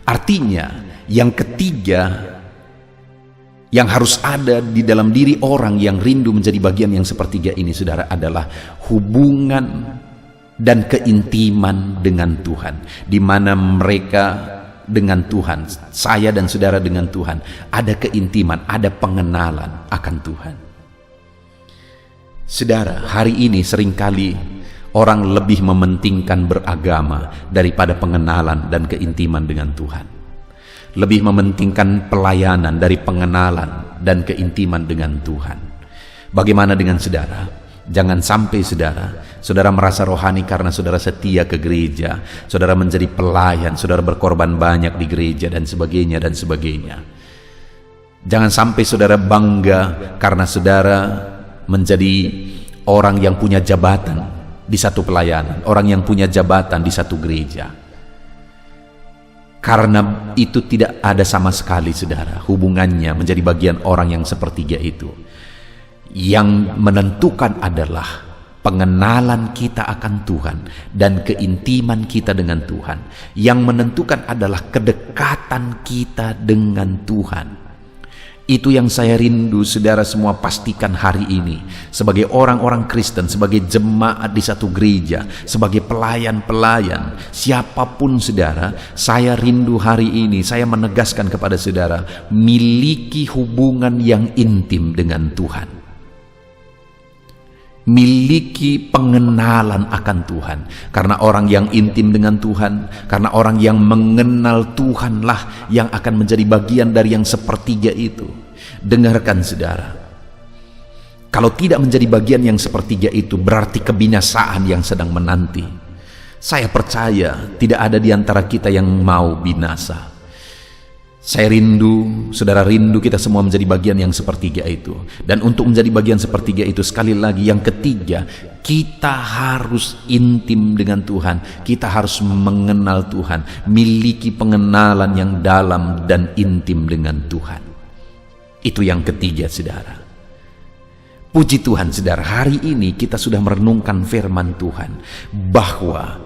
Artinya, yang ketiga yang harus ada di dalam diri orang yang rindu menjadi bagian yang sepertiga ini, saudara, adalah hubungan dan keintiman dengan Tuhan, di mana mereka dengan Tuhan, saya dan saudara dengan Tuhan, ada keintiman, ada pengenalan akan Tuhan. Saudara, hari ini seringkali orang lebih mementingkan beragama daripada pengenalan dan keintiman dengan Tuhan. Lebih mementingkan pelayanan dari pengenalan dan keintiman dengan Tuhan. Bagaimana dengan saudara? Jangan sampai saudara merasa rohani karena saudara setia ke gereja, saudara menjadi pelayan, saudara berkorban banyak di gereja dan sebagainya dan sebagainya. Jangan sampai saudara bangga karena saudara menjadi orang yang punya jabatan di satu pelayanan, orang yang punya jabatan di satu gereja. Karena itu tidak ada sama sekali, saudara, hubungannya menjadi bagian orang yang sepertiga itu. Yang menentukan adalah pengenalan kita akan Tuhan dan keintiman kita dengan Tuhan. Yang menentukan adalah kedekatan kita dengan Tuhan. Itu yang saya rindu, saudara semua pastikan hari ini. Sebagai orang-orang Kristen, sebagai jemaat di satu gereja, sebagai pelayan-pelayan, siapapun saudara, saya rindu hari ini, saya menegaskan kepada saudara, miliki hubungan yang intim dengan Tuhan. Miliki pengenalan akan Tuhan. Karena orang yang intim dengan Tuhan, karena orang yang mengenal Tuhanlah yang akan menjadi bagian dari yang sepertiga itu. Dengarkan saudara, kalau tidak menjadi bagian yang sepertiga itu, berarti kebinasaan yang sedang menanti. Saya percaya tidak ada di antara kita yang mau binasa. Saya rindu, saudara rindu kita semua menjadi bagian yang sepertiga itu. Dan untuk menjadi bagian sepertiga itu, sekali lagi yang ketiga, kita harus intim dengan Tuhan. Kita harus mengenal Tuhan, miliki pengenalan yang dalam dan intim dengan Tuhan. Itu yang ketiga, saudara. Puji Tuhan, saudara, hari ini kita sudah merenungkan firman Tuhan bahwa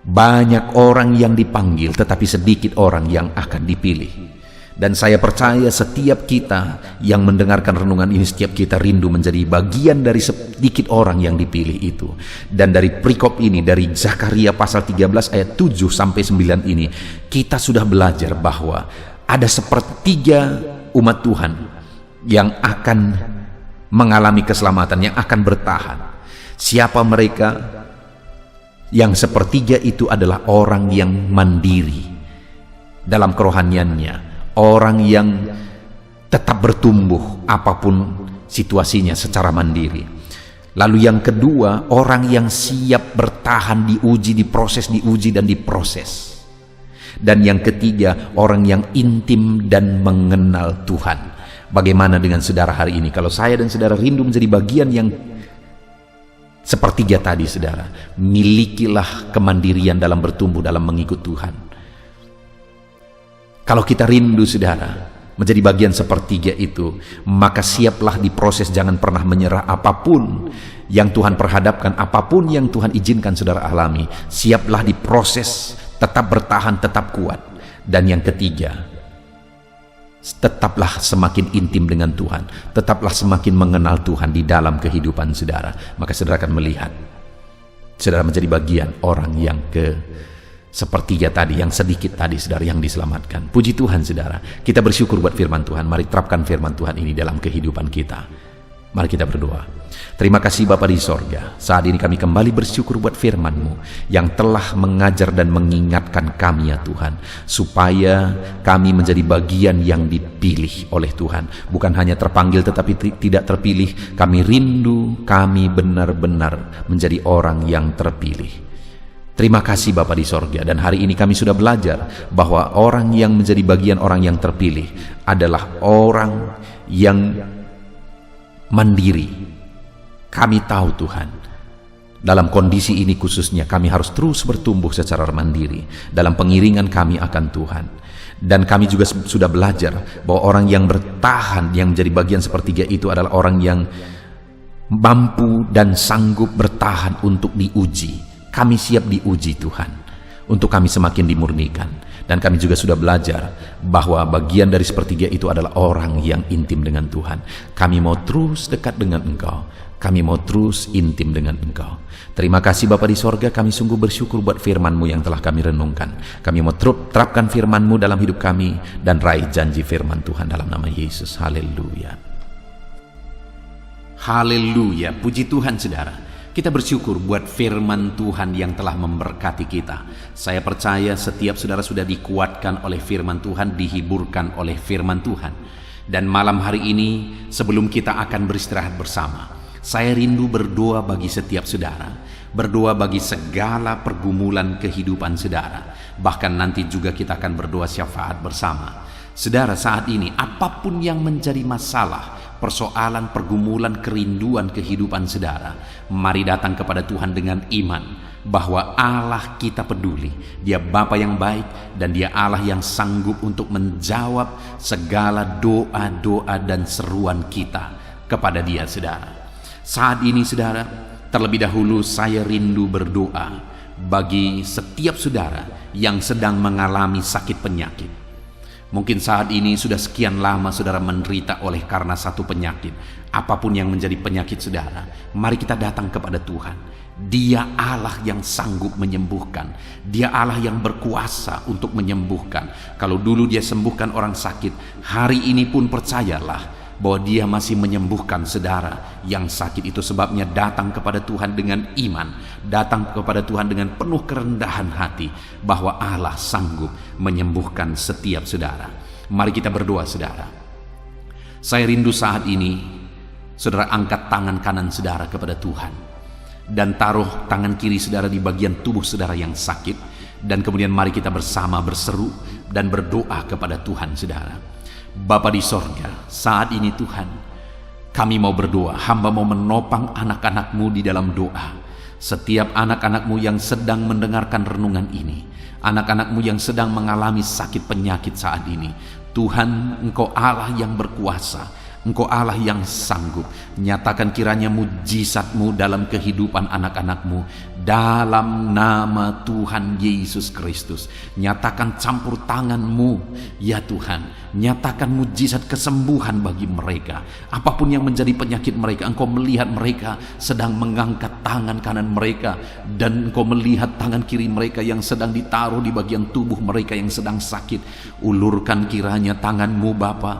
banyak orang yang dipanggil, tetapi sedikit orang yang akan dipilih. Dan saya percaya setiap kita yang mendengarkan renungan ini, setiap kita rindu menjadi bagian dari sedikit orang yang dipilih itu. Dan dari perikop ini, dari Zakaria pasal 13 ayat 7 sampai 9 ini, kita sudah belajar bahwa ada sepertiga umat Tuhan yang akan mengalami keselamatan, yang akan bertahan. Siapa mereka? Yang sepertiga itu adalah orang yang mandiri dalam kerohaniannya, orang yang tetap bertumbuh apapun situasinya secara mandiri. Lalu yang kedua, orang yang siap bertahan, diuji, diproses, diuji dan diproses. Dan yang ketiga, orang yang intim dan mengenal Tuhan. Bagaimana dengan saudara hari ini? Kalau saya dan saudara rindu menjadi bagian yang sepertiga tadi, saudara, milikilah kemandirian dalam bertumbuh, dalam mengikut Tuhan. Kalau kita rindu, saudara, menjadi bagian sepertiga itu, maka siaplah diproses, jangan pernah menyerah. Apapun yang Tuhan perhadapkan, apapun yang Tuhan izinkan saudara alami, siaplah diproses, tetap bertahan, tetap kuat. Dan yang ketiga, tetaplah semakin intim dengan Tuhan, tetaplah semakin mengenal Tuhan di dalam kehidupan saudara. Maka saudara akan melihat saudara menjadi bagian orang yang sepertiga tadi, yang sedikit tadi, saudara, yang diselamatkan. Puji Tuhan, saudara. Kita bersyukur buat firman Tuhan. Mari terapkan firman Tuhan ini dalam kehidupan kita. Mari kita berdoa. Terima kasih Bapa di sorga. Saat ini kami kembali bersyukur buat firman-Mu yang telah mengajar dan mengingatkan kami, ya Tuhan, supaya kami menjadi bagian yang dipilih oleh Tuhan. Bukan hanya terpanggil tetapi tidak terpilih. Kami rindu, kami benar-benar menjadi orang yang terpilih. Terima kasih Bapa di sorga. Dan hari ini kami sudah belajar bahwa orang yang menjadi bagian orang yang terpilih adalah orang yang mandiri. Kami tahu Tuhan, Dalam kondisi ini khususnya kami harus terus bertumbuh secara mandiri dalam pengiringan kami akan Tuhan. Dan kami juga sudah belajar bahwa orang yang bertahan, yang menjadi bagian sepertiga itu adalah orang yang mampu dan sanggup bertahan untuk diuji. Kami siap diuji Tuhan, untuk kami semakin dimurnikan. Dan kami juga sudah belajar bahwa bagian dari sepertiga itu adalah orang yang intim dengan Tuhan. Kami mau terus dekat dengan Engkau. Kami mau terus intim dengan Engkau. Terima kasih Bapa di sorga, kami sungguh bersyukur buat firman-Mu yang telah kami renungkan. Kami mau terapkan firman-Mu dalam hidup kami dan raih janji firman Tuhan dalam nama Yesus. Haleluya. Haleluya, puji Tuhan saudara. Kita bersyukur buat firman Tuhan yang telah memberkati kita. Saya percaya setiap saudara sudah dikuatkan oleh firman Tuhan, dihiburkan oleh firman Tuhan. Dan malam hari ini sebelum kita akan beristirahat bersama, saya rindu berdoa bagi setiap saudara, berdoa bagi segala pergumulan kehidupan saudara. Bahkan nanti juga kita akan berdoa syafaat bersama. Saudara, saat ini apapun yang menjadi masalah, persoalan, pergumulan, kerinduan kehidupan saudara, mari datang kepada Tuhan dengan iman bahwa Allah kita peduli. Dia Bapa yang baik dan Dia Allah yang sanggup untuk menjawab segala doa-doa dan seruan kita kepada Dia, saudara. Saat ini saudara, terlebih dahulu saya rindu berdoa bagi setiap saudara yang sedang mengalami sakit penyakit. Mungkin saat ini sudah sekian lama saudara menderita oleh karena satu penyakit. Apapun yang menjadi penyakit saudara, mari kita datang kepada Tuhan. Dia Allah yang sanggup menyembuhkan. Dia Allah yang berkuasa untuk menyembuhkan. Kalau dulu Dia sembuhkan orang sakit, hari ini pun percayalah bahwa Dia masih menyembuhkan saudara yang sakit. Itu sebabnya datang kepada Tuhan dengan iman, datang kepada Tuhan dengan penuh kerendahan hati bahwa Allah sanggup menyembuhkan setiap saudara. Mari kita berdoa saudara. Saya rindu saat ini saudara angkat tangan kanan saudara kepada Tuhan dan taruh tangan kiri saudara di bagian tubuh saudara yang sakit, dan kemudian mari kita bersama berseru dan berdoa kepada Tuhan saudara. Bapa di sorga, saat ini Tuhan, kami mau berdoa, hamba mau menopang anak-anak-Mu di dalam doa. Setiap anak-anak-Mu yang sedang mendengarkan renungan ini, anak-anak-Mu yang sedang mengalami sakit penyakit saat ini, Tuhan, Engkau Allah yang berkuasa, Engkau Allah yang sanggup. Nyatakan kiranya mujizat-Mu dalam kehidupan anak-anak-Mu dalam nama Tuhan Yesus Kristus. Nyatakan campur tangan-Mu ya Tuhan. Nyatakan mujizat kesembuhan bagi mereka. Apapun yang menjadi penyakit mereka, Engkau melihat mereka sedang mengangkat tangan kanan mereka, dan Engkau melihat tangan kiri mereka yang sedang ditaruh di bagian tubuh mereka yang sedang sakit. Ulurkan kiranya tangan-Mu Bapa,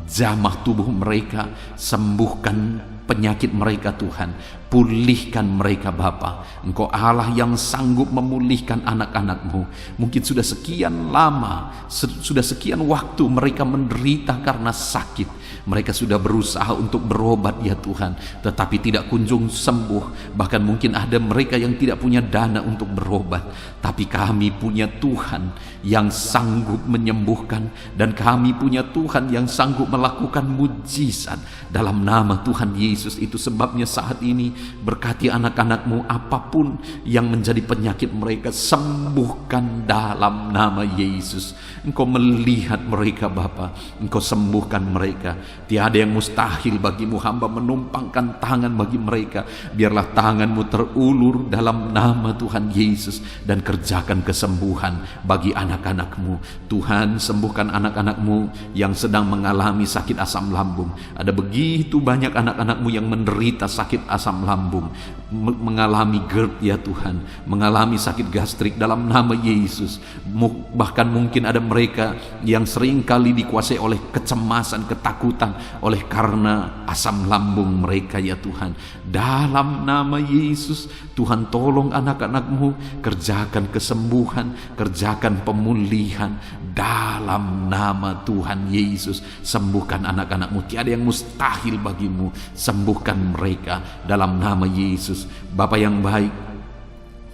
jamah tubuh mereka, sembuhkan penyakit mereka Tuhan, pulihkan mereka Bapa. Engkau Allah yang sanggup memulihkan anak-anak-Mu. Mungkin sudah sekian lama, sudah sekian waktu mereka menderita karena sakit. Mereka sudah berusaha untuk berobat ya Tuhan, tetapi tidak kunjung sembuh. Bahkan mungkin ada mereka yang tidak punya dana untuk berobat. Tapi kami punya Tuhan yang sanggup menyembuhkan, dan kami punya Tuhan yang sanggup melakukan mujizat dalam nama Tuhan Yesus. Itu sebabnya saat ini berkati anak-anak-Mu, apapun yang menjadi penyakit mereka, sembuhkan dalam nama Yesus. Engkau melihat mereka Bapa, Engkau sembuhkan mereka. Tiada yang mustahil bagimu, hamba menumpangkan tangan bagi mereka. Biarlah tangan-Mu terulur dalam nama Tuhan Yesus, dan kerjakan kesembuhan bagi anak-anak-Mu. Tuhan, sembuhkan anak-anak-Mu yang sedang mengalami sakit asam lambung. Ada begitu banyak anak-anak-Mu yang menderita sakit asam lambung, mengalami GERD ya Tuhan, mengalami sakit gastrik dalam nama Yesus. Bahkan mungkin ada mereka yang sering kali dikuasai oleh kecemasan, ketakutan oleh karena asam lambung mereka ya Tuhan. Dalam nama Yesus, Tuhan tolong anak-anak-Mu, kerjakan kesembuhan, kerjakan pemulihan dalam nama Tuhan Yesus. Sembuhkan anak-anak-Mu, tiada yang mustahil bagimu. Sembuhkan mereka dalam nama Yesus. Bapa yang baik,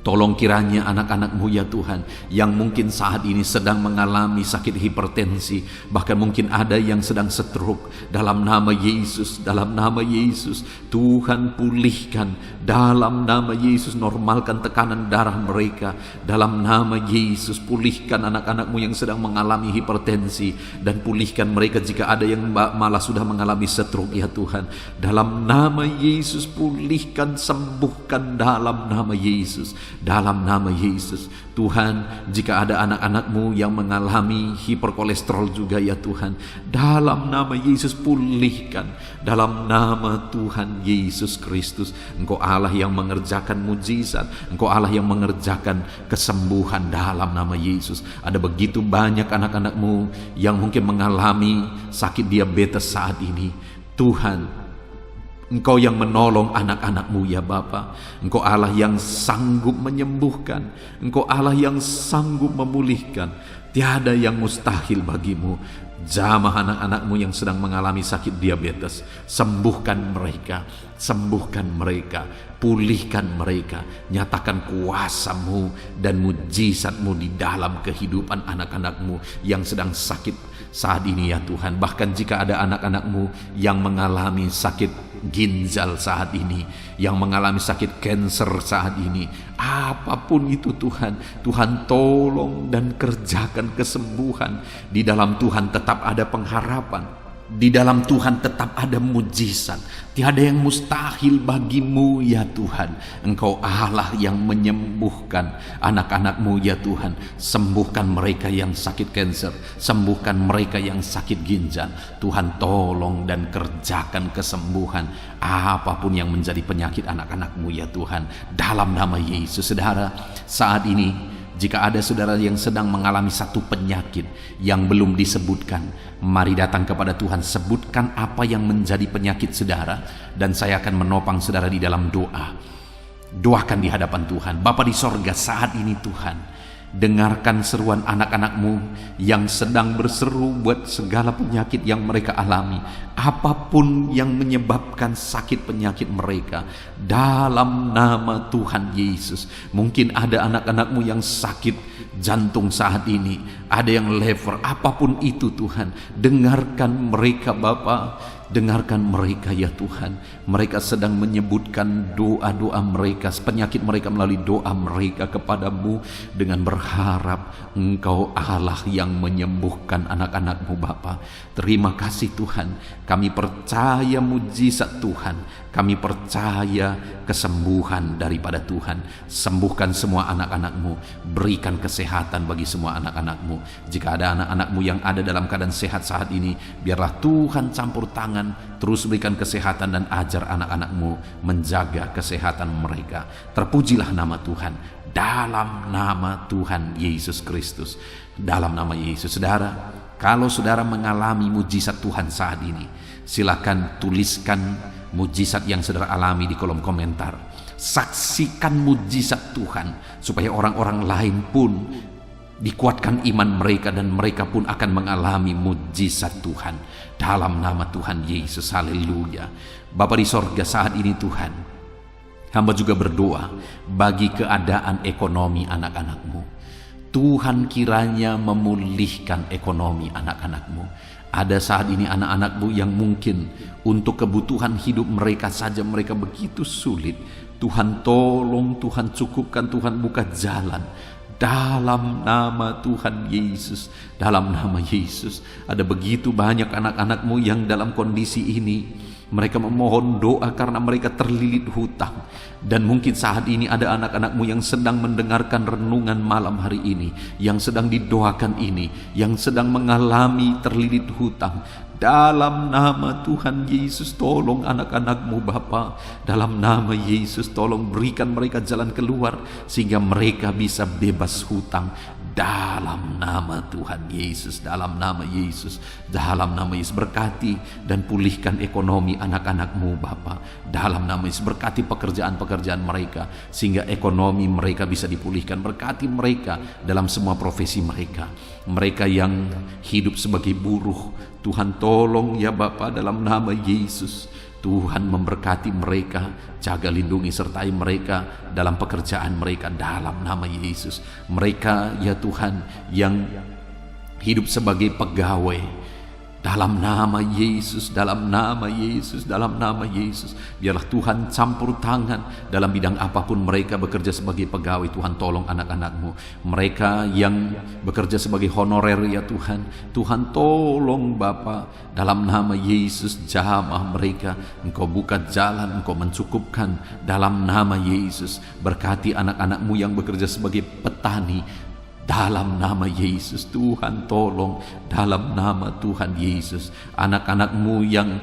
Tolong kiranya anak-anak-Mu ya Tuhan, yang mungkin saat ini sedang mengalami sakit hipertensi, bahkan mungkin ada yang sedang stroke, dalam nama Yesus, dalam nama Yesus, Tuhan pulihkan, dalam nama Yesus, normalkan tekanan darah mereka, dalam nama Yesus, pulihkan anak-anak-Mu yang sedang mengalami hipertensi, dan pulihkan mereka jika ada yang malah sudah mengalami stroke ya Tuhan, dalam nama Yesus, pulihkan, sembuhkan dalam nama Yesus. Dalam nama Yesus, Tuhan, jika ada anak-anak-Mu yang mengalami hiperkolesterol juga ya Tuhan, dalam nama Yesus pulihkan, dalam nama Tuhan Yesus Kristus. Engkau Allah yang mengerjakan mujizat, Engkau Allah yang mengerjakan kesembuhan dalam nama Yesus. Ada begitu banyak anak-anak-Mu yang mungkin mengalami sakit diabetes saat ini. Tuhan, Engkau yang menolong anak-anak-Mu ya Bapa. Engkau Allah yang sanggup menyembuhkan, Engkau Allah yang sanggup memulihkan. Tiada yang mustahil bagimu. Jamah anak-anak-Mu yang sedang mengalami sakit diabetes, sembuhkan mereka, sembuhkan mereka, pulihkan mereka. Nyatakan kuasa-Mu dan mujizat-Mu di dalam kehidupan anak-anak-Mu yang sedang sakit saat ini ya Tuhan. Bahkan jika ada anak-anak-Mu yang mengalami sakit ginjal saat ini, yang mengalami sakit kanker saat ini, apapun itu Tuhan, Tuhan tolong dan kerjakan kesembuhan. Di dalam Tuhan tetap ada pengharapan, di dalam Tuhan tetap ada mujizat. Tiada yang mustahil bagimu ya Tuhan. Engkau Allah yang menyembuhkan anak-anak-Mu ya Tuhan. Sembuhkan mereka yang sakit kanker, sembuhkan mereka yang sakit ginjal. Tuhan tolong dan kerjakan kesembuhan apapun yang menjadi penyakit anak-anak-Mu ya Tuhan, dalam nama Yesus. Saudara, saat ini jika ada saudara yang sedang mengalami satu penyakit yang belum disebutkan, mari datang kepada Tuhan, sebutkan apa yang menjadi penyakit saudara, dan saya akan menopang saudara di dalam doa. Doakan di hadapan Tuhan. Bapa di sorga, saat ini Tuhan, dengarkan seruan anak-anak-Mu yang sedang berseru buat segala penyakit yang mereka alami, apapun yang menyebabkan sakit penyakit mereka, dalam nama Tuhan Yesus. Mungkin ada anak-anak-Mu yang sakit jantung saat ini, ada yang liver, apapun itu Tuhan, dengarkan mereka Bapa, dengarkan mereka ya Tuhan. Mereka sedang menyebutkan doa-doa mereka, penyakit mereka melalui doa mereka kepadamu, dengan berharap Engkau Allah yang menyembuhkan anak-anak-Mu Bapa. Terima kasih Tuhan, kami percaya mujizat Tuhan, kami percaya kesembuhan daripada Tuhan. Sembuhkan semua anak-anak-Mu, berikan kesehatan bagi semua anak-anak-Mu. Jika ada anak-anak-Mu yang ada dalam keadaan sehat saat ini, biarlah Tuhan campur tangan, terus berikan kesehatan dan ajar anak-anak-Mu menjaga kesehatan mereka. Terpujilah nama Tuhan, dalam nama Tuhan Yesus Kristus, dalam nama Yesus. Saudara, kalau saudara mengalami mujizat Tuhan saat ini, silakan tuliskan mujizat yang saudara alami di kolom komentar. Saksikan mujizat Tuhan supaya orang-orang lain pun dikuatkan iman mereka, dan mereka pun akan mengalami mujizat Tuhan dalam nama Tuhan Yesus. Haleluya. Bapa di sorga, saat ini Tuhan, hamba juga berdoa bagi keadaan ekonomi anak-anak-Mu. Tuhan kiranya memulihkan ekonomi anak-anak-Mu. Ada saat ini anak-anak-Mu yang mungkin untuk kebutuhan hidup mereka saja mereka begitu sulit. Tuhan tolong, Tuhan cukupkan, Tuhan buka jalan. Dalam nama Tuhan Yesus, dalam nama Yesus. Ada begitu banyak anak-anak-Mu yang dalam kondisi ini, mereka memohon doa karena mereka terlilit hutang. Dan mungkin saat ini ada anak-anak-Mu yang sedang mendengarkan renungan malam hari ini, yang sedang didoakan ini, yang sedang mengalami terlilit hutang. Dalam nama Tuhan Yesus, tolong anak-anak-Mu Bapa. Dalam nama Yesus, tolong berikan mereka jalan keluar sehingga mereka bisa bebas hutang. Dalam nama Tuhan Yesus, dalam nama Yesus, dalam nama Yesus, berkati dan pulihkan ekonomi anak-anak-Mu Bapa. Dalam nama Yesus, berkati pekerjaan-pekerjaan mereka sehingga ekonomi mereka bisa dipulihkan. Berkati mereka dalam semua profesi mereka. Mereka yang hidup sebagai buruh, Tuhan tolong ya Bapa, dalam nama Yesus. Tuhan memberkati mereka, jaga lindungi sertai mereka dalam pekerjaan mereka dalam nama Yesus. Mereka ya Tuhan yang hidup sebagai pegawai, dalam nama Yesus, dalam nama Yesus, dalam nama Yesus. Biarlah Tuhan campur tangan dalam bidang apapun mereka bekerja sebagai pegawai. Tuhan tolong anak-anak-Mu. Mereka yang bekerja sebagai honorer ya Tuhan, Tuhan tolong Bapa, dalam nama Yesus jamah mereka. Engkau buka jalan, Engkau mencukupkan dalam nama Yesus. Berkati anak-anak-Mu yang bekerja sebagai petani, dalam nama Yesus. Tuhan tolong dalam nama Tuhan Yesus. Anak-anak-Mu yang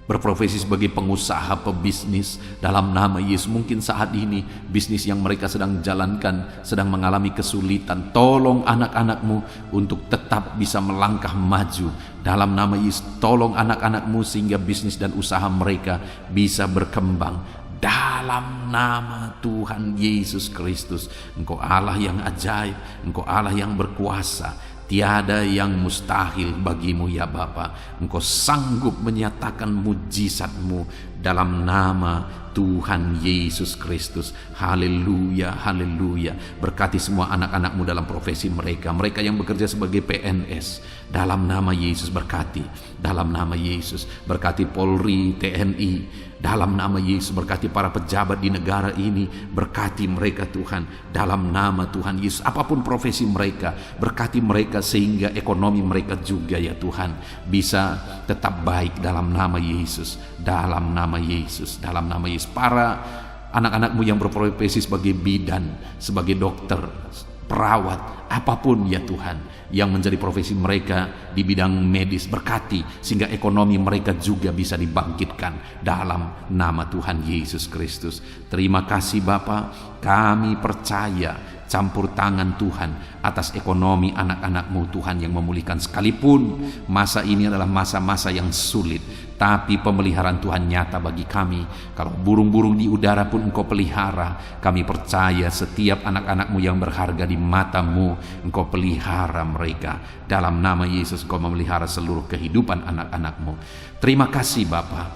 berprofesi sebagai pengusaha, pebisnis, dalam nama Yesus. Mungkin saat ini bisnis yang mereka sedang jalankan sedang mengalami kesulitan. Tolong anak-anak-Mu untuk tetap bisa melangkah maju dalam nama Yesus. Tolong anak-anak-Mu sehingga bisnis dan usaha mereka bisa berkembang dalam nama Tuhan Yesus Kristus. Engkau Allah yang ajaib, Engkau Allah yang berkuasa. Tiada yang mustahil bagimu ya Bapa. Engkau sanggup menyatakan mujizat-Mu dalam nama Tuhan Yesus Kristus. Haleluya, haleluya. Berkati semua anak-anak-Mu dalam profesi mereka. Mereka yang bekerja sebagai PNS, dalam nama Yesus berkati. Dalam nama Yesus berkati Polri, TNI, dalam nama Yesus berkati para pejabat di negara ini. Berkati mereka Tuhan, dalam nama Tuhan Yesus. Apapun profesi mereka, berkati mereka sehingga ekonomi mereka juga ya Tuhan bisa tetap baik dalam nama Yesus. Dalam nama Yesus, dalam nama Yesus. Para anak-anak-Mu yang berprofesi sebagai bidan, sebagai dokter, perawat, apapun ya Tuhan yang menjadi profesi mereka di bidang medis, berkati sehingga ekonomi mereka juga bisa dibangkitkan dalam nama Tuhan Yesus Kristus. Terima kasih Bapa, kami percaya campur tangan Tuhan atas ekonomi anak-anak-Mu Tuhan yang memulihkan. Sekalipun masa ini adalah masa-masa yang sulit, tapi pemeliharaan Tuhan nyata bagi kami. Kalau burung-burung di udara pun Engkau pelihara, kami percaya setiap anak-anak-Mu yang berharga di mata-Mu, Engkau pelihara mereka. Dalam nama Yesus Engkau memelihara seluruh kehidupan anak-anak-Mu. Terima kasih Bapa,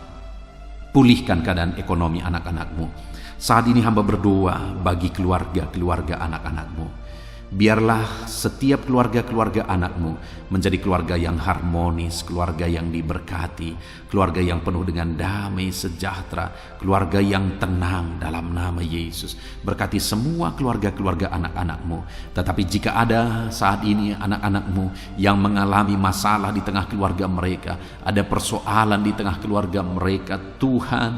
pulihkan keadaan ekonomi anak-anak-Mu. Saat ini hamba berdoa bagi keluarga-keluarga anak-anak-Mu. Biarlah setiap keluarga-keluarga anak-Mu menjadi keluarga yang harmonis, keluarga yang diberkati, keluarga yang penuh dengan damai sejahtera, keluarga yang tenang dalam nama Yesus. Berkati semua keluarga-keluarga anak-anak-Mu. Tetapi jika ada saat ini anak-anak-Mu yang mengalami masalah di tengah keluarga mereka, ada persoalan di tengah keluarga mereka, Tuhan,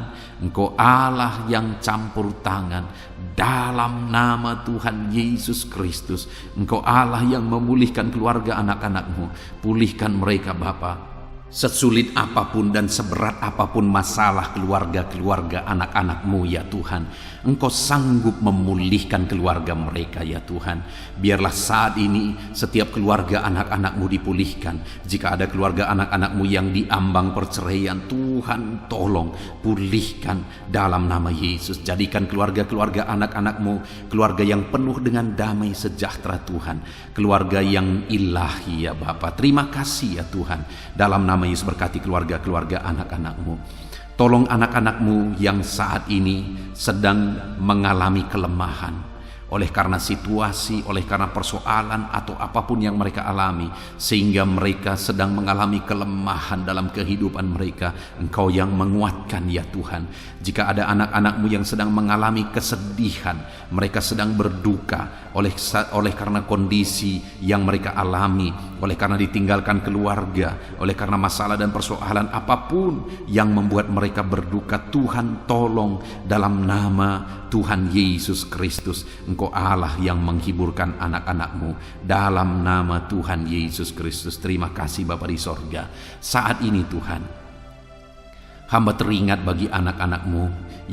Engkau Allah yang campur tangan. Dalam nama Tuhan Yesus Kristus, Engkau Allah yang memulihkan keluarga anak-anak-Mu. Pulihkan mereka Bapa. Sesulit apapun dan seberat apapun masalah keluarga-keluarga anak-anak-Mu ya Tuhan, Engkau sanggup memulihkan keluarga mereka ya Tuhan. Biarlah saat ini setiap keluarga anak-anak-Mu dipulihkan. Jika ada keluarga anak-anak-Mu yang diambang perceraian, Tuhan tolong pulihkan dalam nama Yesus. Jadikan keluarga-keluarga anak-anak-Mu keluarga yang penuh dengan damai sejahtera Tuhan, keluarga yang ilahi ya Bapa. Terima kasih ya Tuhan. Dalam nama Yesus berkati keluarga-keluarga anak-anak-Mu. Tolong anak-anak-Mu yang saat ini sedang mengalami kelemahan oleh karena situasi, oleh karena persoalan atau apapun yang mereka alami, sehingga mereka sedang mengalami kelemahan dalam kehidupan mereka. Engkau yang menguatkan ya Tuhan. Jika ada anak-anak-Mu yang sedang mengalami kesedihan, mereka sedang berduka oleh karena kondisi yang mereka alami, oleh karena ditinggalkan keluarga, oleh karena masalah dan persoalan apapun yang membuat mereka berduka, Tuhan tolong dalam nama Tuhan Yesus Kristus. Engkau Allah yang menghiburkan anak-anak-Mu dalam nama Tuhan Yesus Kristus. Terima kasih Bapa di sorga. Saat ini Tuhan, hamba teringat bagi anak-anak-Mu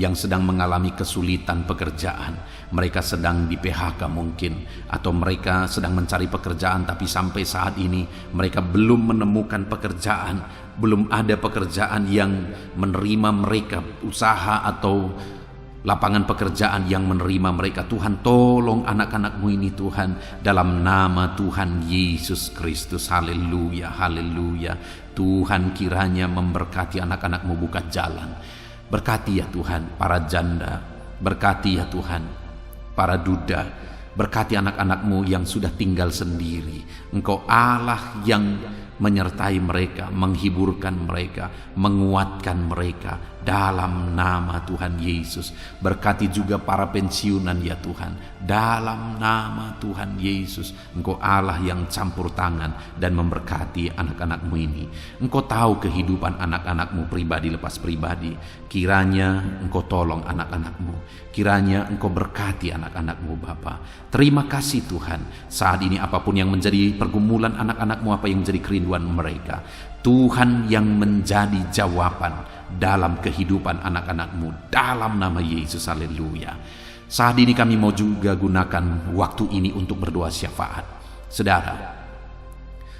yang sedang mengalami kesulitan pekerjaan. Mereka sedang di PHK mungkin, atau mereka sedang mencari pekerjaan tapi sampai saat ini mereka belum menemukan pekerjaan. Belum ada pekerjaan yang menerima mereka, usaha atau lapangan pekerjaan yang menerima mereka. Tuhan tolong anak-anak-Mu ini Tuhan, dalam nama Tuhan Yesus Kristus. Haleluya, haleluya. Tuhan kiranya memberkati anak-anak-Mu buka jalan. Berkati ya Tuhan para janda, berkati ya Tuhan para duda, berkati anak-anak-Mu yang sudah tinggal sendiri. Engkau Allah yang menyertai mereka, menghiburkan mereka, menguatkan mereka dalam nama Tuhan Yesus. Berkati juga para pensiunan ya Tuhan, dalam nama Tuhan Yesus. Engkau Allah yang campur tangan dan memberkati anak-anak-Mu ini. Engkau tahu kehidupan anak-anak-Mu pribadi lepas pribadi. Kiranya Engkau tolong anak-anak-Mu, kiranya Engkau berkati anak-anak-Mu Bapa. Terima kasih Tuhan, saat ini apapun yang menjadi pergumulan anak-anak-Mu, apa yang menjadi kerinduan mereka, Tuhan yang menjadi jawaban dalam kehidupan anak-anak-Mu, dalam nama Yesus. Haleluya. Saat ini kami mau juga gunakan waktu ini untuk berdoa syafaat. Saudara,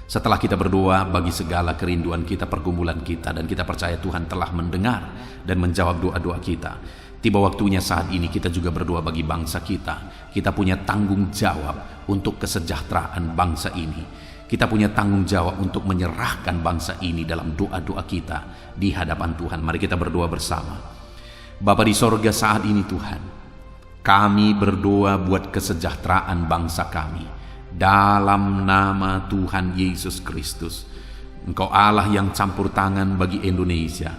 setelah kita berdoa bagi segala kerinduan kita, pergumulan kita, dan kita percaya Tuhan telah mendengar dan menjawab doa-doa kita, tiba waktunya saat ini kita juga berdoa bagi bangsa kita. Kita punya tanggung jawab untuk kesejahteraan bangsa ini. Kita punya tanggung jawab untuk menyerahkan bangsa ini dalam doa-doa kita di hadapan Tuhan. Mari kita berdoa bersama. Bapa di sorga, saat ini Tuhan, kami berdoa buat kesejahteraan bangsa kami dalam nama Tuhan Yesus Kristus. Engkau Allah yang campur tangan bagi Indonesia.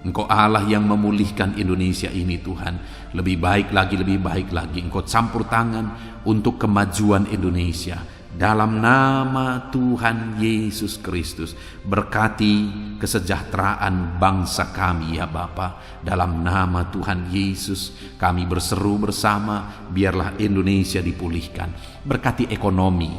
Engkau Allah yang memulihkan Indonesia ini Tuhan. Lebih baik lagi Engkau campur tangan untuk kemajuan Indonesia. Dalam nama Tuhan Yesus Kristus, berkati kesejahteraan bangsa kami ya Bapa. Dalam nama Tuhan Yesus, kami berseru bersama, biarlah Indonesia dipulihkan. Berkati ekonomi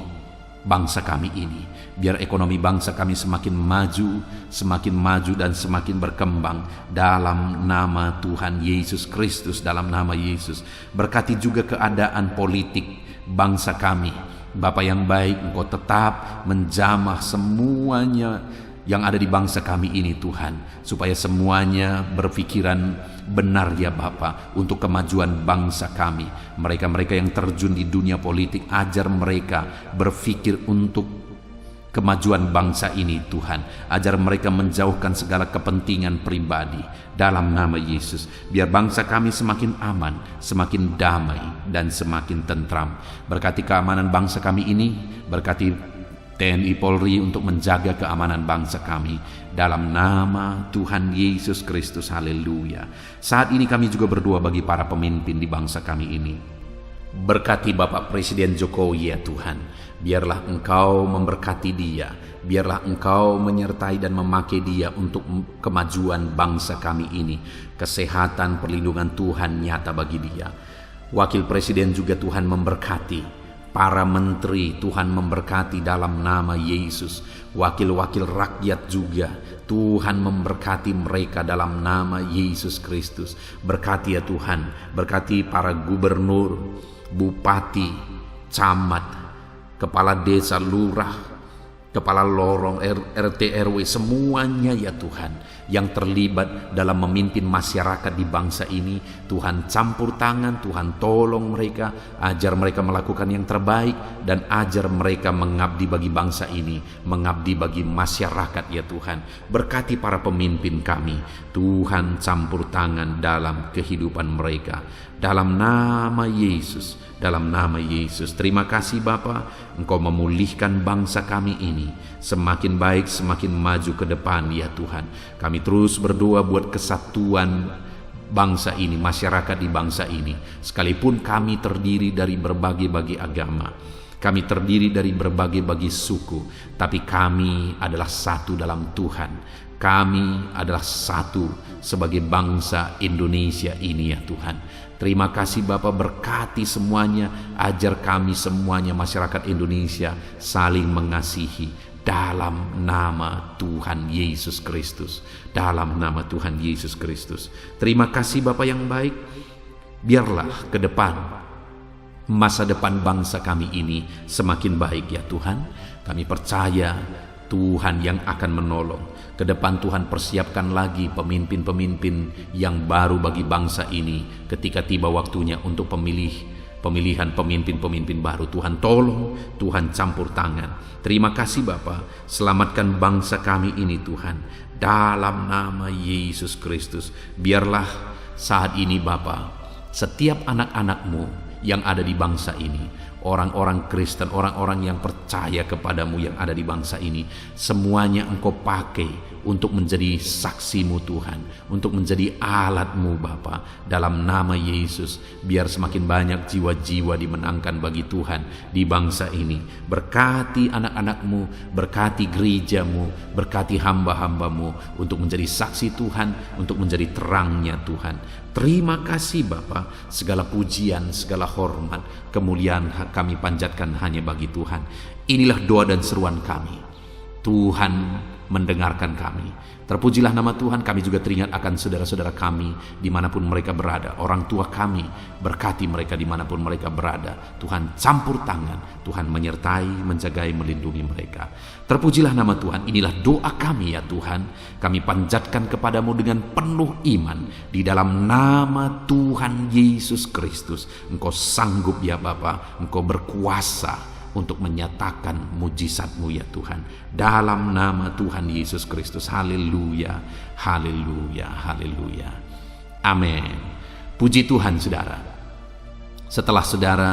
bangsa kami ini, biar ekonomi bangsa kami semakin maju dan semakin berkembang. Dalam nama Tuhan Yesus Kristus, dalam nama Yesus. Berkati juga keadaan politik bangsa kami. Bapa yang baik, Engkau tetap menjamah semuanya yang ada di bangsa kami ini Tuhan, supaya semuanya berpikiran benar ya Bapa, untuk kemajuan bangsa kami. Mereka-mereka yang terjun di dunia politik, ajar mereka berpikir untuk kemajuan bangsa ini Tuhan. Ajar mereka menjauhkan segala kepentingan pribadi dalam nama Yesus. Biar bangsa kami semakin aman, semakin damai, dan semakin tentram. Berkati keamanan bangsa kami ini, berkati TNI Polri untuk menjaga keamanan bangsa kami dalam nama Tuhan Yesus Kristus. Haleluya. Saat ini kami juga berdoa bagi para pemimpin di bangsa kami ini. Berkati Bapak Presiden Jokowi ya Tuhan, biarlah Engkau memberkati dia, biarlah Engkau menyertai dan memakai dia untuk kemajuan bangsa kami ini. Kesehatan, perlindungan Tuhan nyata bagi dia. Wakil Presiden juga Tuhan memberkati, para menteri Tuhan memberkati dalam nama Yesus. Wakil-wakil rakyat juga Tuhan memberkati mereka dalam nama Yesus Kristus. Berkati ya Tuhan, berkati para gubernur, bupati, camat, kepala desa, lurah, kepala lorong, RT RW, semuanya ya Tuhan yang terlibat dalam memimpin masyarakat di bangsa ini. Tuhan campur tangan, Tuhan tolong mereka, ajar mereka melakukan yang terbaik, dan ajar mereka mengabdi bagi bangsa ini, mengabdi bagi masyarakat ya Tuhan. Berkati para pemimpin kami, Tuhan campur tangan dalam kehidupan mereka dalam nama Yesus, dalam nama Yesus. Terima kasih Bapa, Engkau memulihkan bangsa kami ini semakin baik, semakin maju ke depan ya Tuhan. Kami terus berdoa buat kesatuan bangsa ini, masyarakat di bangsa ini. Sekalipun kami terdiri dari berbagai-bagai agama, kami terdiri dari berbagai-bagai suku, tapi kami adalah satu dalam Tuhan. Kami adalah satu sebagai bangsa Indonesia ini ya Tuhan. Terima kasih Bapa, berkati semuanya, ajar kami semuanya masyarakat Indonesia saling mengasihi dalam nama Tuhan Yesus Kristus, dalam nama Tuhan Yesus Kristus. Terima kasih Bapa yang baik, biarlah ke depan masa depan bangsa kami ini semakin baik ya Tuhan. Kami percaya Tuhan yang akan menolong. Ke depan Tuhan persiapkan lagi pemimpin-pemimpin yang baru bagi bangsa ini ketika tiba waktunya untuk pemilihan pemimpin-pemimpin baru. Tuhan tolong, Tuhan campur tangan. Terima kasih Bapa, selamatkan bangsa kami ini Tuhan, dalam nama Yesus Kristus. Biarlah saat ini Bapa, setiap anak-anak-Mu yang ada di bangsa ini, orang-orang Kristen, orang-orang yang percaya kepadamu yang ada di bangsa ini, semuanya Engkau pakai untuk menjadi saksimu Tuhan, untuk menjadi alatmu Bapa, dalam nama Yesus. Biar semakin banyak jiwa-jiwa dimenangkan bagi Tuhan di bangsa ini. Berkati anak-anakmu, berkati gerejamu, berkati hamba-hambamu untuk menjadi saksi Tuhan, untuk menjadi terangnya Tuhan. Terima kasih Bapa, segala pujian, segala hormat, kemuliaan kami panjatkan hanya bagi Tuhan. Inilah doa dan seruan kami. Tuhan mendengarkan kami. Terpujilah nama Tuhan. Kami juga teringat akan saudara-saudara kami dimanapun mereka berada, orang tua kami, berkati mereka dimanapun mereka berada. Tuhan campur tangan, Tuhan menyertai, menjagai, melindungi mereka. Terpujilah nama Tuhan. Inilah doa kami ya Tuhan. Kami panjatkan kepadamu dengan penuh iman di dalam nama Tuhan Yesus Kristus. Engkau sanggup ya Bapa, Engkau berkuasa untuk menyatakan mujizat-Mu ya Tuhan, dalam nama Tuhan Yesus Kristus. Haleluya, haleluya, haleluya. Amin. Puji Tuhan saudara. Setelah saudara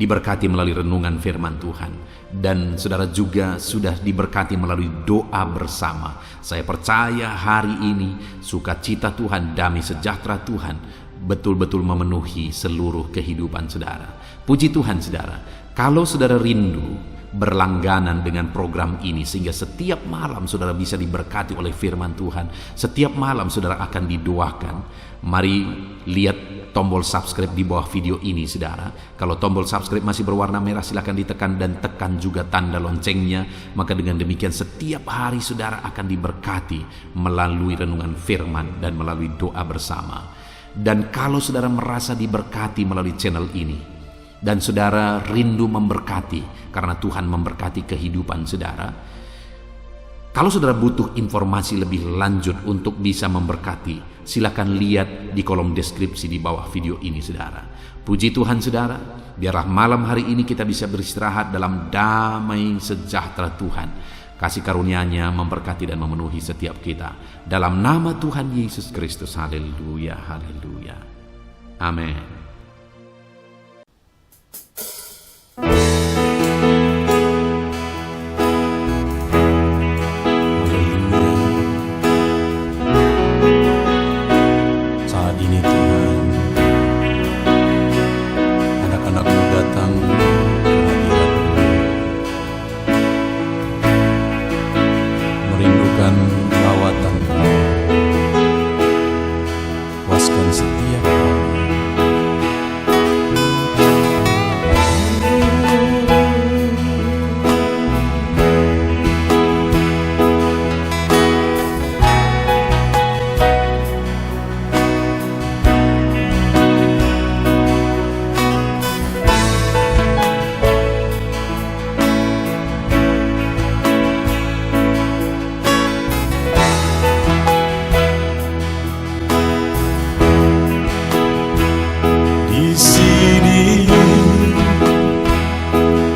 diberkati melalui renungan firman Tuhan, dan saudara juga sudah diberkati melalui doa bersama, saya percaya hari ini sukacita Tuhan, damai sejahtera Tuhan betul-betul memenuhi seluruh kehidupan saudara. Puji Tuhan saudara. Kalau saudara rindu berlangganan dengan program ini sehingga setiap malam saudara bisa diberkati oleh firman Tuhan, setiap malam saudara akan didoakan, mari lihat tombol subscribe di bawah video ini saudara. Kalau tombol subscribe masih berwarna merah, silakan ditekan dan tekan juga tanda loncengnya. Maka dengan demikian setiap hari saudara akan diberkati melalui renungan firman dan melalui doa bersama. Dan kalau saudara merasa diberkati melalui channel ini, dan saudara rindu memberkati karena Tuhan memberkati kehidupan saudara, kalau saudara butuh informasi lebih lanjut untuk bisa memberkati, silakan lihat di kolom deskripsi di bawah video ini saudara. Puji Tuhan saudara, biarlah malam hari ini kita bisa beristirahat dalam damai sejahtera Tuhan. Kasih karunia-Nya memberkati dan memenuhi setiap kita, dalam nama Tuhan Yesus Kristus. Haleluya, haleluya. Amin. Puaskan setiap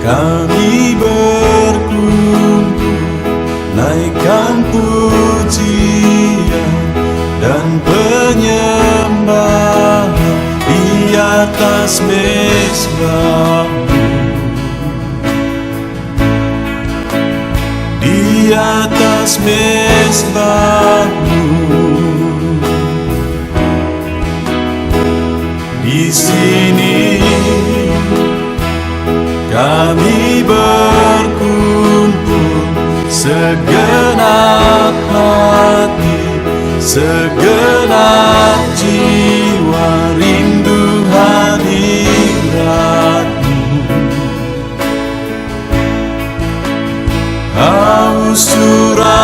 kami berkumpul, naikkan pujian dan penyembahan di atas mezbah-Mu, di atas mezbah-Mu. Di sini kami berkumpul, segenap hati, segenap jiwa, rindu hadirat-Mu, haus surapan-Mu.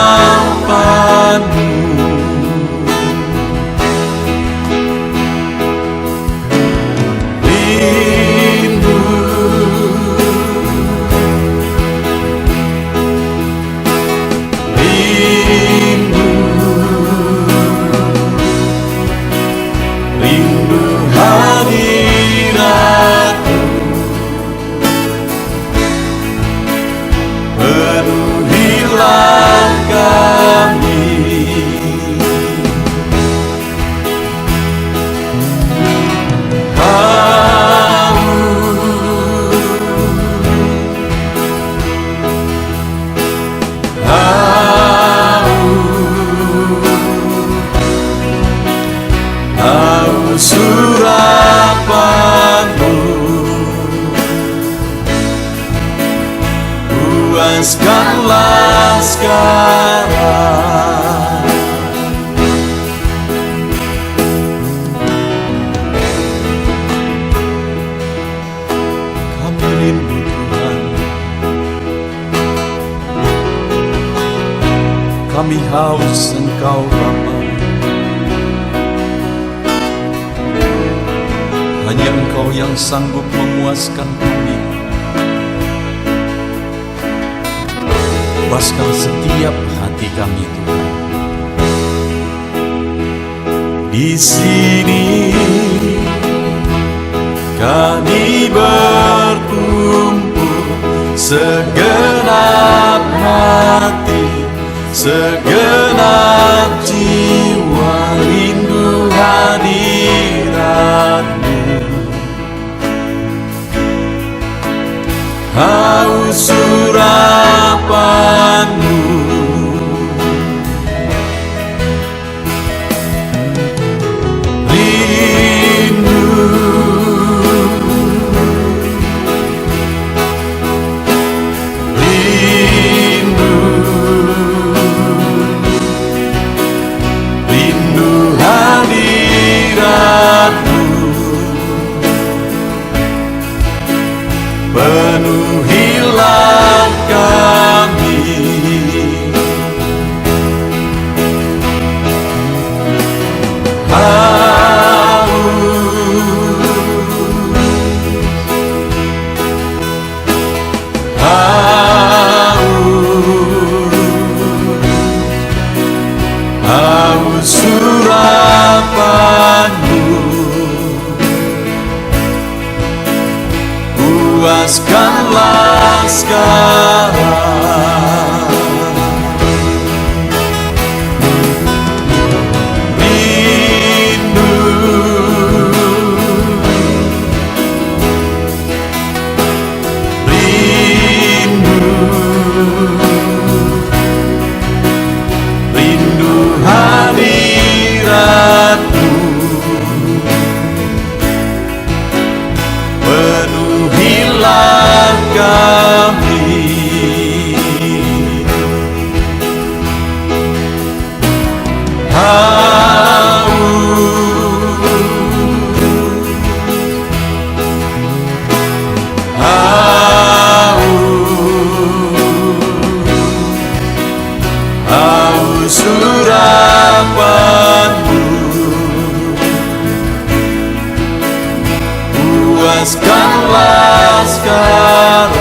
haus Engkau Bapa. Hanya Engkau yang sanggup memuaskan kami. Puaskan setiap hati kami Tuhan. Di sini kami berkumpul, segenap hati, segenap jiwa rindu hadirat-Mu. Haus urapan-Mu, penuhilah kami. Haus urapan-Mu, puaskanlah sekarang. Rindu, rindu, rindu hadirat-Mu. Penuhilah kami. Haus urapan-Mu, puaskanlah sekarang.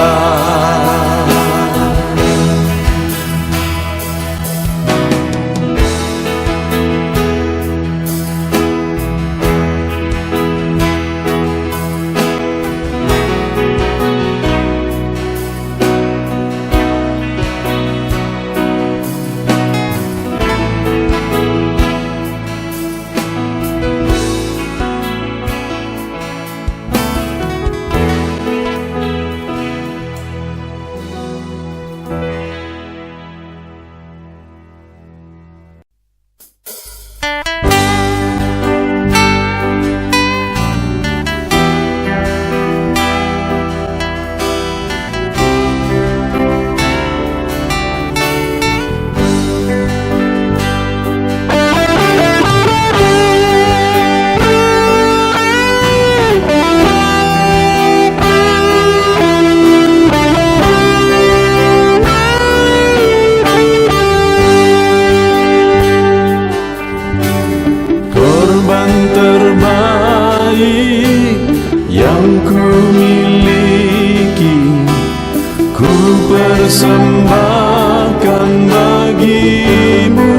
Persembahkan bagi-Mu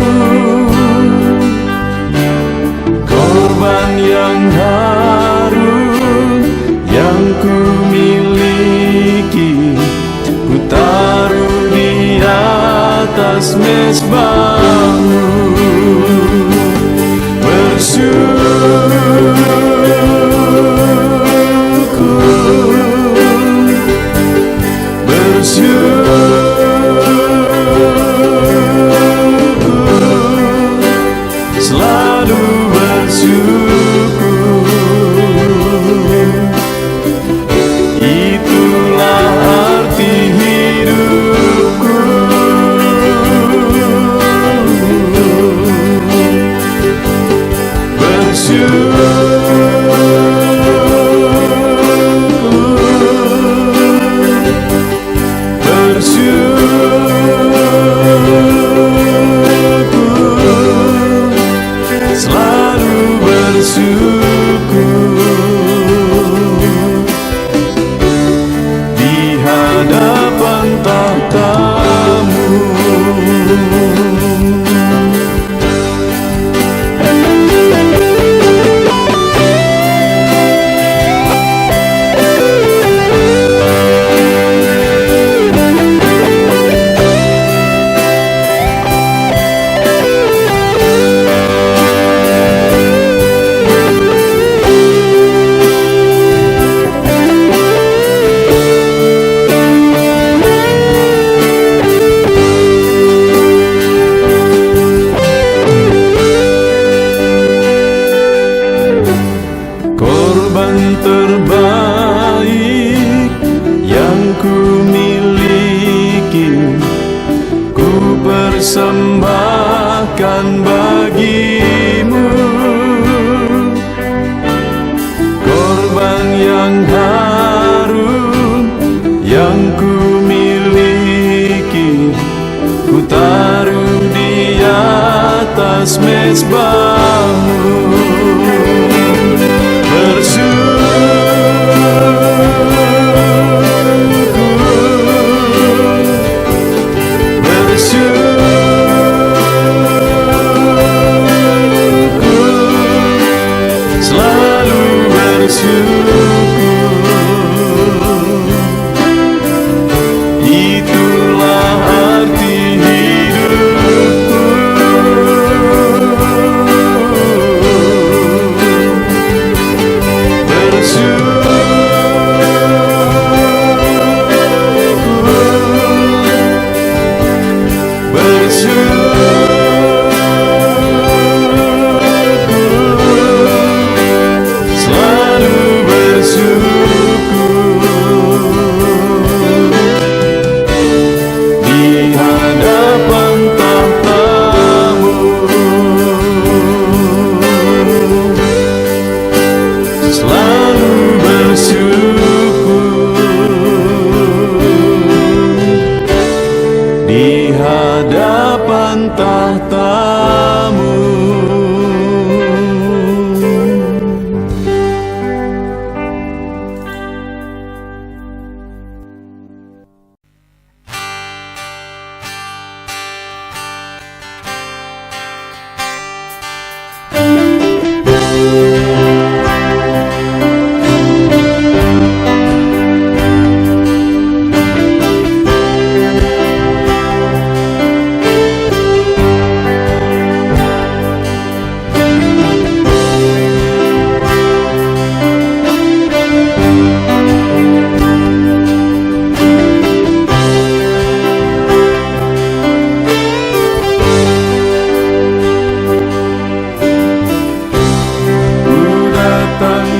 korban yang harum yang ku miliki, ku taruh di atas mezbah-Mu. Selalu bersyukur, itulah arti hidupku. Bersyukur, persembahkan bagimu korban yang harum yang ku miliki, ku taruh di atas mezbahmu. Itulah arti hidupku. Di hadapan tahtamu.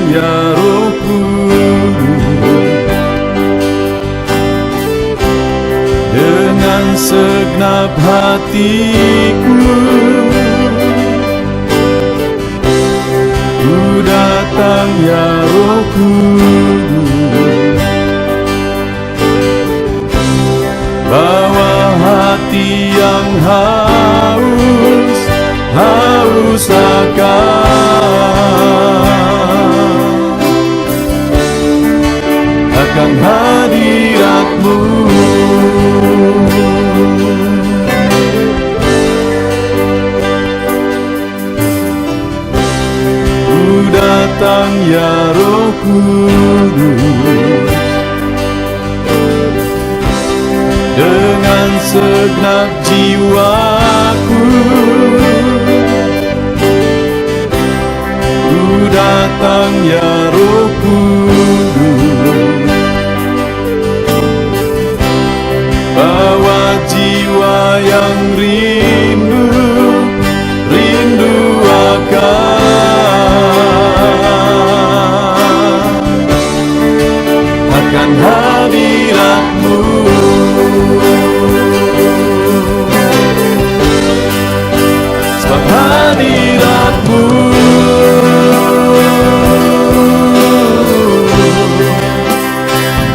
Ya Roh Kudus, dengan segenap hatiku ku datang, ya Roh Kudus, bawa hati yang haus akan hadirat-Mu. Ku datang, ya Roh Kudus, dengan segenap jiwaku. Ku datang, ya Roh Kudus, bawa jiwa yang rindu akan hadirat-Mu. Sebab hadirat-Mu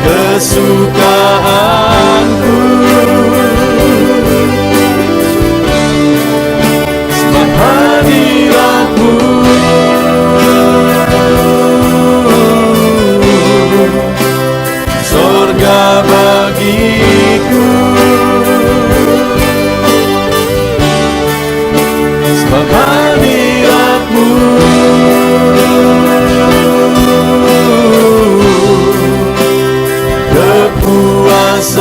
kesukaanku. Sebab hadirat-Mu sorga bagiku. Sebab hadirat-Mu kepuasanku.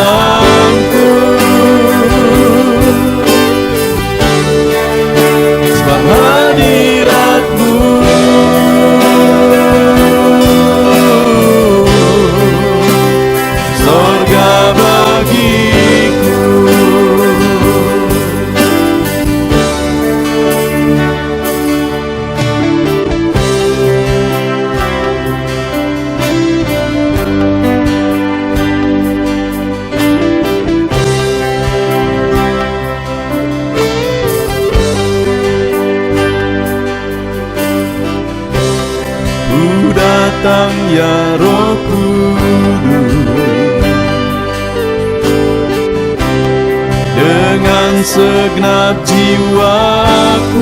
Sebab hadirat-Mu sorga bagiku. Tuhan ya Roh Kudus. Dengan segenap jiwaku